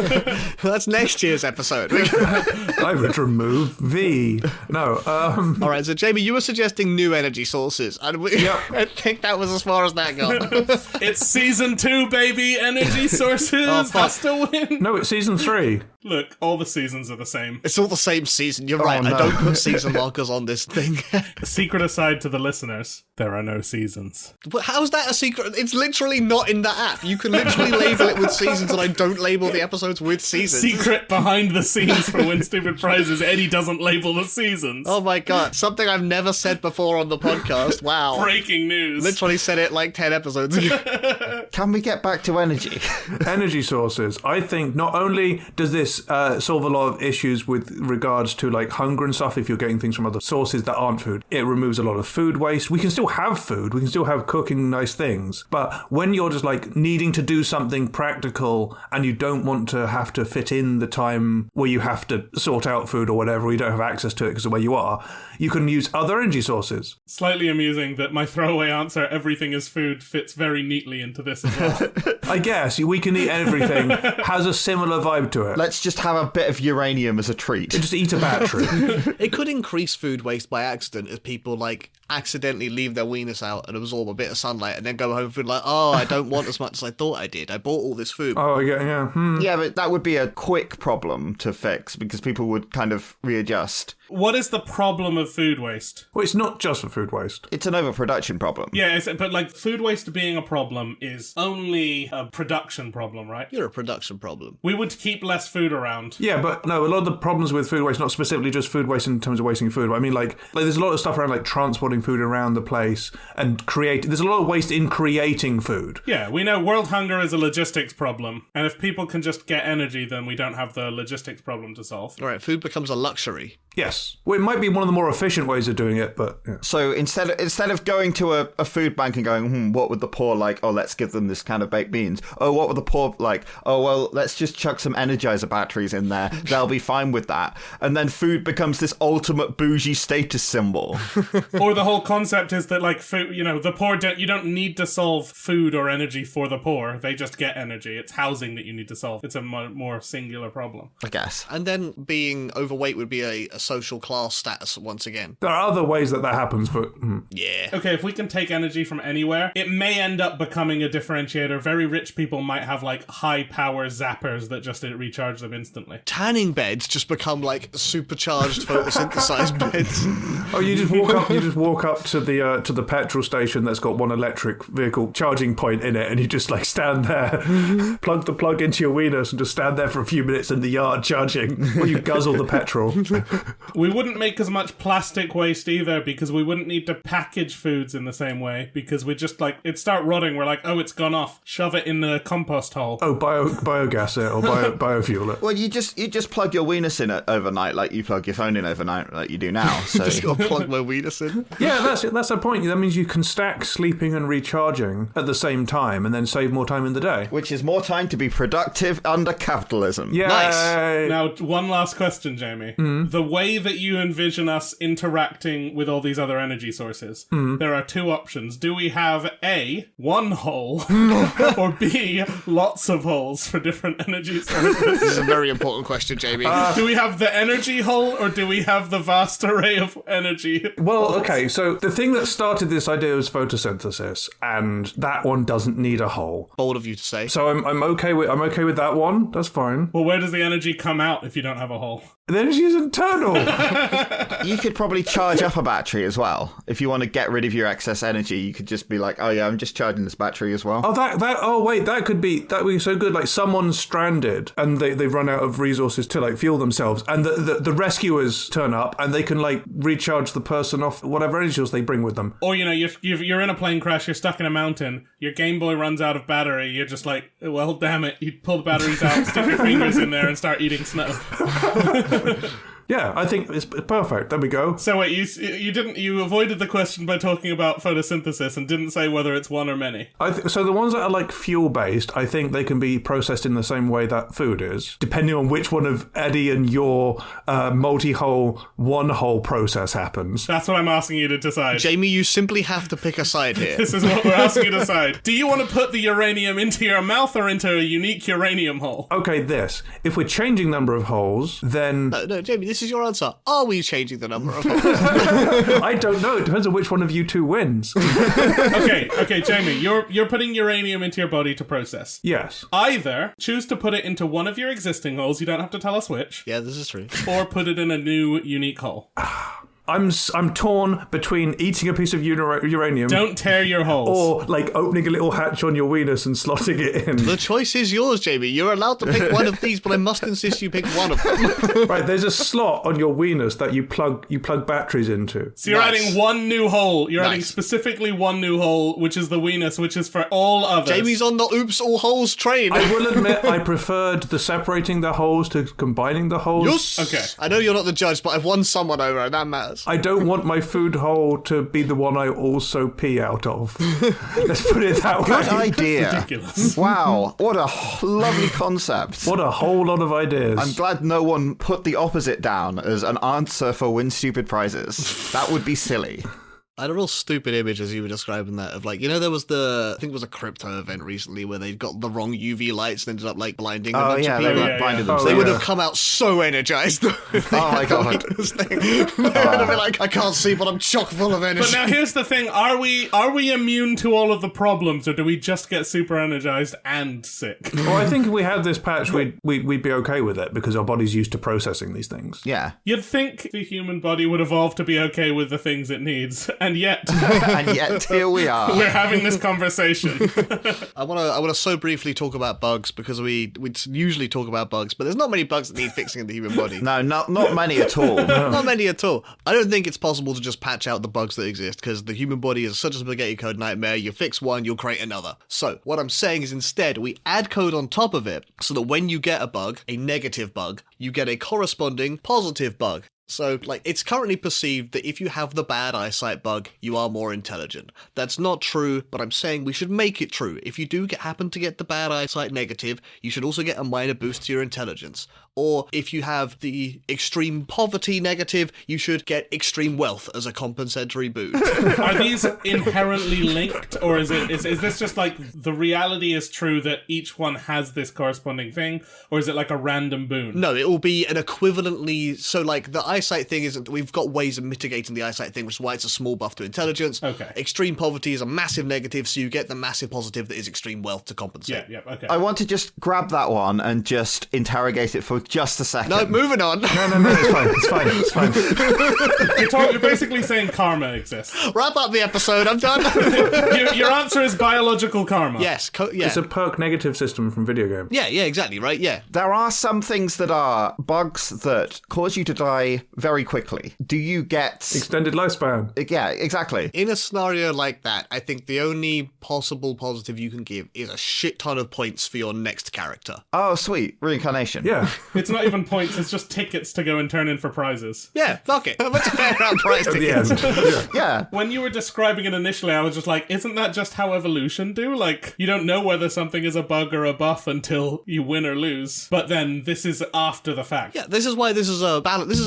Speaker 1: That's next year's episode.
Speaker 3: I would remove V. No,
Speaker 1: All right, so Jamie, you were suggesting new energy sources. And I think that was as far as that got.
Speaker 2: It's season 2, baby! Energy sources!
Speaker 1: Oh, fuck.
Speaker 2: Has to win!
Speaker 3: no, it's season 3.
Speaker 2: Look, all the seasons are the same.
Speaker 1: It's all the same season. You're right.
Speaker 3: no.
Speaker 1: I don't put season markers on this thing.
Speaker 2: Secret aside to the listeners, there are no seasons.
Speaker 1: But how's that a secret? It's literally not in the app. You can literally label it with seasons, and I don't label the episodes with seasons.
Speaker 2: Secret behind the scenes for Win Stupid Prizes, Eddie doesn't label the seasons.
Speaker 1: Oh my god, something I've never said before on the podcast. Wow.
Speaker 2: Breaking news.
Speaker 1: Literally said it like 10 episodes ago.
Speaker 4: Can we get back to energy?
Speaker 3: Energy sources. I think not only does this solve a lot of issues with regards to like hunger and stuff if you're getting things from other sources that aren't food, it removes a lot of food waste. We can still have food, we can still have cooking nice things, but when you're just like needing to do something practical and you don't want to have to fit in the time where you have to sort out food or whatever, or you don't have access to it because of where you are, you can use other energy sources.
Speaker 2: Slightly amusing that my throwaway answer, everything is food, fits very neatly into this as well.
Speaker 3: I guess we can eat everything has a similar vibe to it.
Speaker 4: Let's just have a bit of uranium as a treat.
Speaker 3: Just eat a battery.
Speaker 1: It could increase food waste by accident if people like accidentally leave their weenus out and absorb a bit of sunlight and then go home and feel like, oh, I don't want as much as I thought I did. I bought all this food.
Speaker 3: Oh, yeah.
Speaker 4: Yeah, but that would be a quick problem to fix because people would kind of readjust.
Speaker 2: What is the problem of food waste?
Speaker 3: Well, it's not just for food waste.
Speaker 4: It's an overproduction problem.
Speaker 2: Yeah, but like food waste being a problem is only a production problem, right?
Speaker 1: You're a production problem.
Speaker 2: We would keep less food around.
Speaker 3: Yeah, but no, a lot of the problems with food waste, not specifically just food waste in terms of wasting food, but I mean like there's a lot of stuff around like transporting food around the place and there's a lot of waste in creating food.
Speaker 2: Yeah, we know world hunger is a logistics problem, and if people can just get energy, then we don't have the logistics problem to solve.
Speaker 1: All right, food becomes a luxury.
Speaker 3: Yes. Well, it might be one of the more efficient ways of doing it, but... Yeah.
Speaker 4: So instead of going to a food bank and going, what would the poor like? Oh, let's give them this can of baked beans. Oh, what would the poor like? Oh, well, let's just chuck some Energizer batteries in there. They'll be fine with that. And then food becomes this ultimate bougie status symbol.
Speaker 2: Or the whole concept is that, like, food, the poor, you don't need to solve food or energy for the poor. They just get energy. It's housing that you need to solve. It's a more singular problem.
Speaker 4: I guess.
Speaker 1: And then being overweight would be a social class status once again.
Speaker 3: There are other ways that happens, but...
Speaker 1: Yeah.
Speaker 2: Okay, if we can take energy from anywhere, it may end up becoming a differentiator. Very rich people might have, like, high-power zappers that just recharge them instantly.
Speaker 1: Tanning beds just become, like, supercharged photosynthesized beds.
Speaker 3: Oh, you just walk up to the petrol station that's got one electric vehicle charging point in it, and you just, like, stand there, plug the plug into your weenus, and just stand there for a few minutes in the yard charging while you guzzle the petrol.
Speaker 2: We wouldn't make as much plastic waste either, because we wouldn't need to package foods in the same way, because we just, like, it'd start rotting. We're like, oh, it's gone off. Shove it in the compost hole.
Speaker 3: Oh, biogas it or biofuel it.
Speaker 4: Well, you just plug your weenus in it overnight, like you plug your phone in overnight, like you do now. So
Speaker 1: Just gotta plug my weenus in.
Speaker 3: Yeah, that's it. That's the point. That means you can stack sleeping and recharging at the same time and then save more time in the day.
Speaker 4: which is more time to be productive under capitalism.
Speaker 3: Yay!
Speaker 1: Nice.
Speaker 2: Now, one last question, Jamie. The way that you envision us interacting with all these other energy sources, there are two options. Do we have A, one hole, or B, lots of holes for different energy sources?
Speaker 1: This is a very important question, Jamie.
Speaker 2: Do we have the energy hole, or do we have the vast array of energy?
Speaker 3: Well, okay, so the thing that started this idea was photosynthesis, and that one doesn't need a hole.
Speaker 1: Bold of you to say.
Speaker 3: So I'm okay with that one. That's fine.
Speaker 2: Well, where does the energy come out if you don't have a hole?
Speaker 3: The energy is internal.
Speaker 4: You could probably charge up a battery as well. If you want to get rid of your excess energy, you could just be like, oh yeah, I'm just charging this battery as well.
Speaker 3: That would be so good. Like someone's stranded and they've run out of resources to like fuel themselves, and the rescuers turn up and they can like recharge the person off whatever energy source they bring with them.
Speaker 2: Or, you're in a plane crash, you're stuck in a mountain, your Game Boy runs out of battery, you're just like, well, damn it, you pull the batteries out, stick your fingers in there and start eating snow.
Speaker 3: Yeah, I think it's perfect. There we go.
Speaker 2: So wait, you avoided the question by talking about photosynthesis and didn't say whether it's one or many.
Speaker 3: So the ones that are like fuel-based, I think they can be processed in the same way that food is, depending on which one of Eddie and your multi-hole, one-hole process happens.
Speaker 2: That's what I'm asking you to decide.
Speaker 1: Jamie, you simply have to pick a side here.
Speaker 2: This is what we're asking you to decide. Do you want to put the uranium into your mouth or into a unique uranium hole?
Speaker 3: Okay, if we're changing number of holes, then...
Speaker 1: No, Jamie, this is your answer. Are we changing the number of holes?
Speaker 3: I don't know. It depends on which one of you two wins.
Speaker 2: Okay, Jamie, you're putting uranium into your body to process.
Speaker 3: Yes.
Speaker 2: Either choose to put it into one of your existing holes, you don't have to tell us which,
Speaker 1: Yeah, this is true.
Speaker 2: or put it in a new unique hole.
Speaker 3: I'm torn between eating a piece of uranium
Speaker 2: Don't tear your holes.
Speaker 3: or like opening a little hatch on your weenus and slotting it in.
Speaker 1: The choice is yours, Jamie. You're allowed to pick one of these, but I must insist you pick one of them.
Speaker 3: Right, there's a slot on your weenus that you plug batteries into.
Speaker 2: So you're
Speaker 1: Nice.
Speaker 2: adding one new hole. You're adding
Speaker 1: Nice.
Speaker 2: specifically one new hole, which is the weenus, which is for all others.
Speaker 1: Jamie's on the oops all holes train.
Speaker 3: I will admit I preferred the separating the holes to combining the holes.
Speaker 1: Yes.
Speaker 2: Okay.
Speaker 1: I know you're not the judge, but I've won someone over, and that matters.
Speaker 3: I don't want my food hole to be the one I also pee out of. Let's put it that
Speaker 4: Good
Speaker 3: way.
Speaker 4: idea.
Speaker 2: Ridiculous.
Speaker 4: Wow, what a lovely concept.
Speaker 3: What a whole lot of ideas.
Speaker 4: I'm glad no one put the opposite down as an answer for win stupid prizes. That would be silly.
Speaker 1: I had a real stupid image as you were describing that of like, there was I think it was a crypto event recently where they got the wrong UV lights and ended up like blinding a bunch of
Speaker 4: they
Speaker 1: people.
Speaker 4: blinded
Speaker 1: So
Speaker 4: them.
Speaker 1: they would have come out so energized. If they had the weakness thing. They would have been like, I can't see, but I'm chock full of energy.
Speaker 2: But now here's the thing: are we immune to all of the problems, or do we just get super energized and sick?
Speaker 3: Well, I think if we had this patch, we'd be okay with it because our body's used to processing these things.
Speaker 4: Yeah.
Speaker 2: You'd think the human body would evolve to be okay with the things it needs, and yet
Speaker 4: And yet, here we are.
Speaker 2: we're having this conversation.
Speaker 1: I want to so briefly talk about bugs because we usually talk about bugs, but there's not many bugs that need fixing in the human body.
Speaker 4: No, not many at all.
Speaker 1: Not many at all. I don't think it's possible to just patch out the bugs that exist because the human body is such a spaghetti code nightmare. You fix one, you'll create another. So what I'm saying is instead we add code on top of it so that when you get a bug, a negative bug, you get a corresponding positive bug. So, it's currently perceived that if you have the bad eyesight bug, you are more intelligent. That's not true, but I'm saying we should make it true. If you do happen to get the bad eyesight negative, you should also get a minor boost to your intelligence. Or if you have the extreme poverty negative, you should get extreme wealth as a compensatory boost.
Speaker 2: Are these inherently linked, or is this just like the reality is true that each one has this corresponding thing, or is it like a random boon?
Speaker 1: No, it will be an equivalently... So, the eyesight thing isn't... We've got ways of mitigating the eyesight thing, which is why it's a small buff to intelligence.
Speaker 2: Okay.
Speaker 1: Extreme poverty is a massive negative, so you get the massive positive that is extreme wealth to compensate.
Speaker 2: Yeah, okay.
Speaker 4: I want to just grab that one and just interrogate it for just a second.
Speaker 1: No, moving on.
Speaker 3: No, it's fine.
Speaker 2: You're basically saying karma exists.
Speaker 1: Wrap up the episode, I'm done.
Speaker 2: Your answer is biological karma.
Speaker 1: Yes, yeah.
Speaker 3: It's a perk negative system from video games.
Speaker 1: Yeah, exactly, right, yeah.
Speaker 4: There are some things that are bugs that cause you to die very quickly. Do you get...
Speaker 3: Extended lifespan.
Speaker 4: Yeah, exactly.
Speaker 1: In a scenario like that, I think the only possible positive you can give is a shit ton of points for your next character.
Speaker 4: Oh, sweet. Reincarnation.
Speaker 3: Yeah.
Speaker 2: It's not even points, it's just tickets to go and turn in for prizes.
Speaker 1: Yeah, fuck it. Much fair round price
Speaker 3: At the
Speaker 1: tickets.
Speaker 3: end.
Speaker 4: Yeah.
Speaker 2: When you were describing it initially, I was just like, isn't that just how evolution do? Like, you don't know whether something is a bug or a buff until you win or lose. But then this is after the fact.
Speaker 1: Yeah, this is why this is a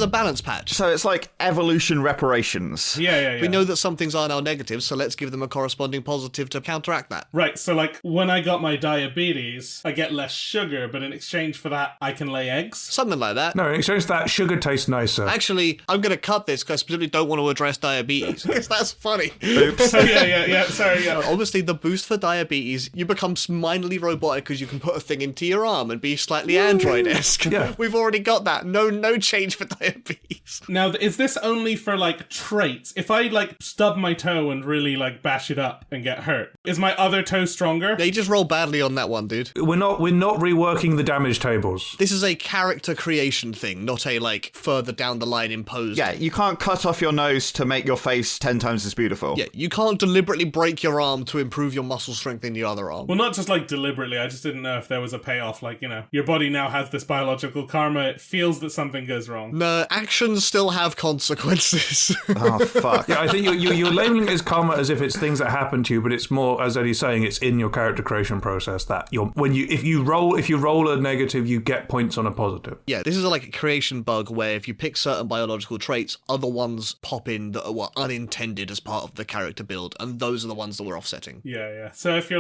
Speaker 1: balance patch.
Speaker 4: So it's like evolution reparations.
Speaker 2: Yeah.
Speaker 1: We know that some things are now negatives, so let's give them a corresponding positive to counteract that.
Speaker 2: Right, so like, when I got my diabetes, I get less sugar, but in exchange for that, I can lay eggs.
Speaker 1: Something like that.
Speaker 3: No, in exchange for that, sugar tastes nicer.
Speaker 1: Actually, I'm going to cut this because I specifically don't want to address diabetes. Because that's funny.
Speaker 4: Oops.
Speaker 2: yeah, sorry, yeah.
Speaker 1: Obviously, the boost for diabetes, you become minorly robotic because you can put a thing into your arm and be slightly android-esque.
Speaker 3: Yeah.
Speaker 1: We've already got that. No change for diabetes.
Speaker 2: Now, is this only for, like, traits? If I, like, stub my toe and really, like, bash it up and get hurt, is my other toe stronger?
Speaker 1: Yeah, you just roll badly on that one, dude.
Speaker 3: We're not reworking the damage tables.
Speaker 1: This is a character creation thing, not a, further down the line imposed.
Speaker 4: Yeah, you can't cut off your nose to make your face 10 times as beautiful.
Speaker 1: Yeah, you can't deliberately break your arm to improve your muscle strength in the other arm.
Speaker 2: Well, not just, like, deliberately, I just didn't know if there was a payoff, like, your body now has this biological karma, it feels that something goes wrong.
Speaker 1: No, actions still have consequences.
Speaker 4: Oh, fuck.
Speaker 3: Yeah, I think you're labeling it as karma as if it's things that happen to you, but it's more, as Eddie's saying, it's in your character creation process that if you roll a negative, you get points on a positive.
Speaker 1: Yeah, this is like a creation bug where if you pick certain biological traits, other ones pop in that were unintended as part of the character build, and those are the ones that we're offsetting.
Speaker 2: Yeah. So if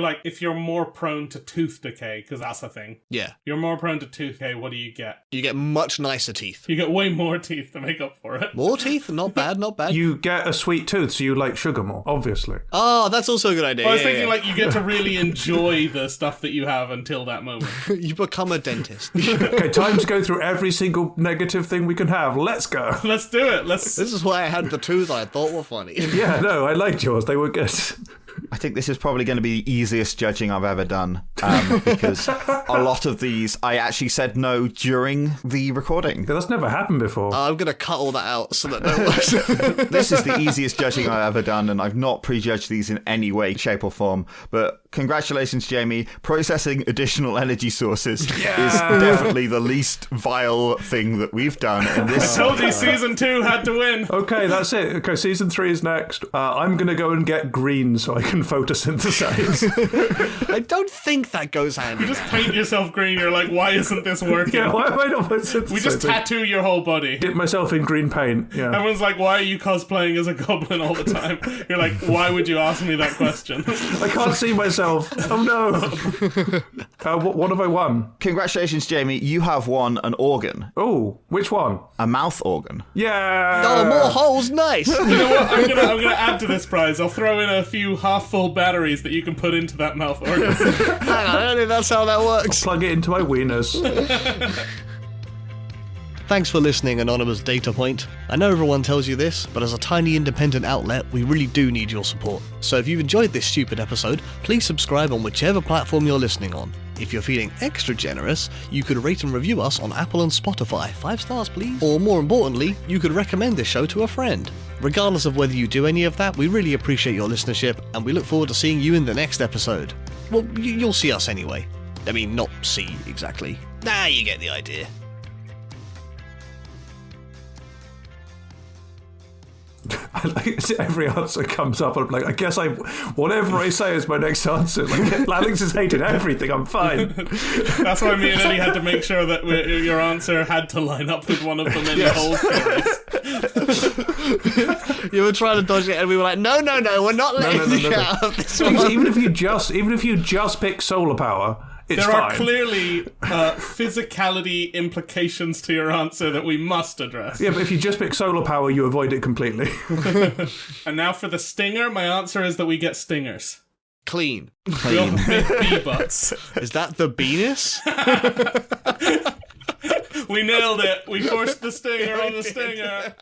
Speaker 2: you're more prone to tooth decay, because that's a thing.
Speaker 1: Yeah.
Speaker 2: You're more prone to tooth decay, what do you get?
Speaker 1: You get much nicer teeth.
Speaker 2: You get way more teeth to make up for it.
Speaker 1: More teeth? Not bad, not bad.
Speaker 3: You get a sweet tooth, so you like sugar more, obviously.
Speaker 1: Oh, that's also a good idea.
Speaker 2: I was thinking, you get to really enjoy the stuff that you have until that moment.
Speaker 1: You become a dentist.
Speaker 3: Okay, time to go through every single negative thing we can have. Let's go.
Speaker 2: Let's do it.
Speaker 1: This is why I had the tooth I thought were funny.
Speaker 3: Yeah, no, I liked yours. They were good.
Speaker 4: I think this is probably going to be the easiest judging I've ever done, because a lot of these I actually said no during the recording.
Speaker 3: That's never happened before.
Speaker 1: I'm going to cut all that out so that no one...
Speaker 4: This is the easiest judging I've ever done, and I've not prejudged these in any way, shape or form. But congratulations, Jamie. Processing additional energy sources is definitely the least vile thing that we've done. And this
Speaker 2: I told you season 2 had to win.
Speaker 3: Okay, that's it. Okay, season 3 is next. I'm going to go and get green so I can can photosynthesize.
Speaker 1: I don't think that goes hand in
Speaker 2: Just
Speaker 1: hand.
Speaker 2: paint yourself green. You're like, why isn't this working?
Speaker 3: Yeah, why am I not photosynthesizing?
Speaker 2: We just tattoo your whole body.
Speaker 3: Dip myself in green paint. Yeah.
Speaker 2: Everyone's like, why are you cosplaying as a goblin all the time? You're like, why would you ask me that question?
Speaker 3: I can't see myself. Oh no. What have I won?
Speaker 4: Congratulations, Jamie. You have won an organ,
Speaker 3: Oh, which one?
Speaker 4: a mouth organ.
Speaker 3: Yeah.
Speaker 1: Oh, more holes, nice.
Speaker 2: You know what? I'm gonna add to this prize. I'll throw in a few half-full batteries that you can put into that mouth organ.
Speaker 1: Hang on, I don't think that's how that works.
Speaker 3: Plug it into my weenus.
Speaker 1: Thanks for listening, Anonymous Data Point. I know everyone tells you this, but as a tiny independent outlet, we really do need your support. So if you've enjoyed this stupid episode, please subscribe on whichever platform you're listening on. If you're feeling extra generous, you could rate and review us on Apple and Spotify. 5 stars, please. Or more importantly, you could recommend this show to a friend. Regardless of whether you do any of that, we really appreciate your listenership, and we look forward to seeing you in the next episode. Well, you'll see us anyway. I mean, not see exactly. Nah, you get the idea.
Speaker 3: I like every answer comes up. I'm like, I guess whatever I say is my next answer. Like, Alex has hated everything. I'm fine.
Speaker 2: That's why me and Eddie had to make sure that your answer had to line up with one of the many whole theories.
Speaker 1: You were trying to dodge it, and we were like, no, we're not letting you out of this one.
Speaker 3: Even if you just pick solar power, it's
Speaker 2: There are
Speaker 3: fine.
Speaker 2: clearly physicality implications to your answer that we must address.
Speaker 3: Yeah, but if you just pick solar power, you avoid it completely.
Speaker 2: And now for the stinger, my answer is that we get stingers.
Speaker 1: Clean.
Speaker 2: We all big bee butts.
Speaker 1: Is that the penis?
Speaker 2: We nailed it. We forced the stinger on the stinger.